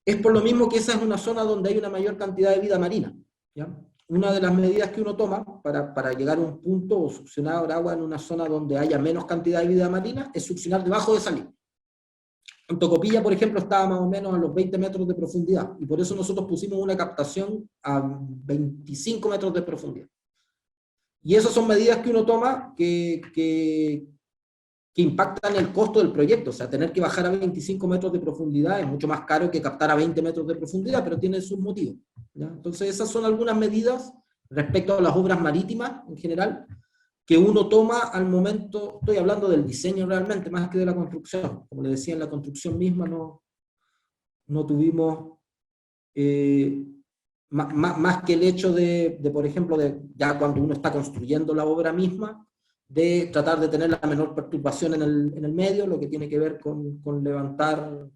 Es por lo mismo que esa es una zona donde hay una mayor cantidad de vida marina, ¿ya? Una de las medidas que uno toma para llegar a un punto o succionar agua en una zona donde haya menos cantidad de vida marina es succionar debajo de esa línea. En Tocopilla, por ejemplo, estaba más o menos a los 20 metros de profundidad, y por eso nosotros pusimos una captación a 25 metros de profundidad. Y esas son medidas que uno toma que impactan el costo del proyecto. O sea, tener que bajar a 25 metros de profundidad es mucho más caro que captar a 20 metros de profundidad, pero tiene sus motivos, ¿ya? Entonces esas son algunas medidas respecto a las obras marítimas en general, que uno toma al momento, estoy hablando del diseño realmente, más que de la construcción. Como les decía, en la construcción misma no tuvimos, más que el hecho por ejemplo, ya cuando uno está construyendo la obra misma, de tratar de tener la menor perturbación en el medio, lo que tiene que ver con levantar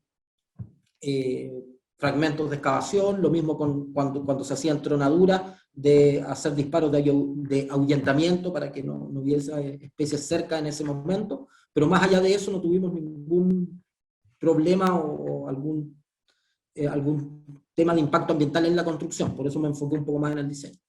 fragmentos de excavación, lo mismo cuando se hacían tronaduras, de hacer disparos de ahuyentamiento para que no hubiese especies cerca en ese momento, pero más allá de eso no tuvimos ningún problema o algún tema de impacto ambiental en la construcción, por eso me enfoqué un poco más en el diseño.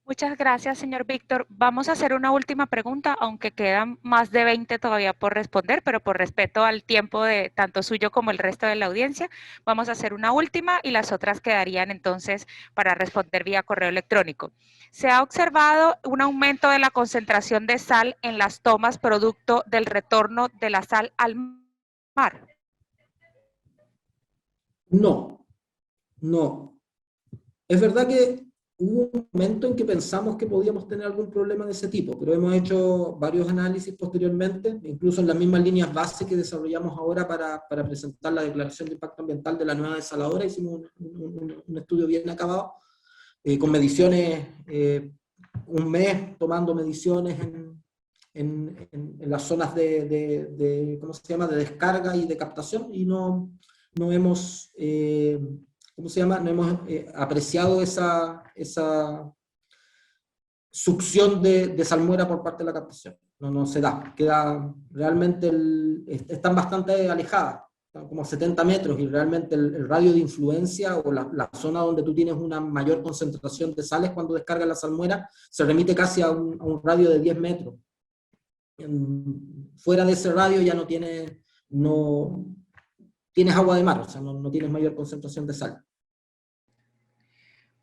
Muchas gracias, señor Víctor. Vamos a hacer una última pregunta, aunque quedan más de 20 todavía por responder, pero por respeto al tiempo de tanto suyo como el resto de la audiencia, vamos a hacer una última y las otras quedarían entonces para responder vía correo electrónico. ¿Se ha observado un aumento de la concentración de sal en las tomas producto del retorno de la sal al mar? No. Es verdad que hubo un momento en que pensamos que podíamos tener algún problema de ese tipo, pero hemos hecho varios análisis posteriormente, incluso en las mismas líneas base que desarrollamos ahora para presentar la declaración de impacto ambiental de la nueva desaladora. Hicimos un estudio bien acabado, con mediciones, un mes tomando mediciones en las zonas ¿cómo se llama?, de descarga y de captación, y no hemos... ¿cómo se llama? No hemos apreciado esa succión de salmuera por parte de la captación. No se da. Realmente están bastante alejadas, están como 70 metros, y realmente el radio de influencia o la zona donde tú tienes una mayor concentración de sales cuando descargas la salmuera se remite casi a un radio de 10 metros. Fuera de ese radio ya tienes agua de mar, o sea, no tienes mayor concentración de sal.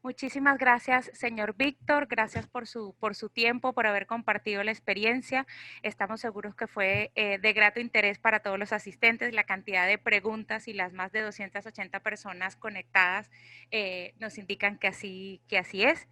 Muchísimas gracias, señor Víctor. Gracias por su tiempo, por haber compartido la experiencia. Estamos seguros que fue de grato interés para todos los asistentes. La cantidad de preguntas y las más de 280 personas conectadas nos indican que así es.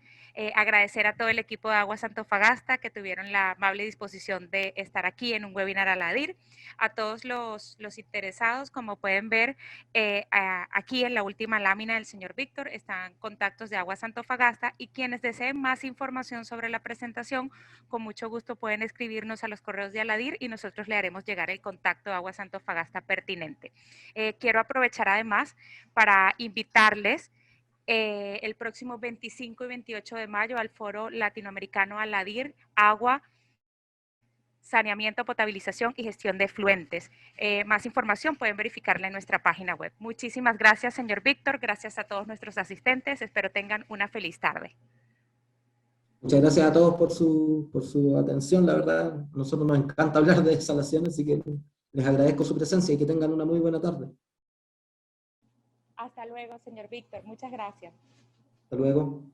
Agradecer a todo el equipo de Aguas Antofagasta que tuvieron la amable disposición de estar aquí en un webinar al ADIR. A todos los interesados, como pueden ver, aquí en la última lámina del señor Víctor están contactos de Aguas Antofagasta, y quienes deseen más información sobre la presentación, con mucho gusto pueden escribirnos a los correos de Aladir y nosotros le haremos llegar el contacto de Aguas Antofagasta pertinente. Quiero aprovechar además para invitarles el próximo 25 y 28 de mayo al Foro Latinoamericano Aladir, Agua, Saneamiento, Potabilización y Gestión de Efluentes. Más información pueden verificarla en nuestra página web. Muchísimas gracias, señor Víctor. Gracias a todos nuestros asistentes. Espero tengan una feliz tarde. Muchas gracias a todos por su atención. La verdad, a nosotros nos encanta hablar de desalaciones, así que les agradezco su presencia y que tengan una muy buena tarde. Hasta luego, señor Víctor. Muchas gracias. Hasta luego.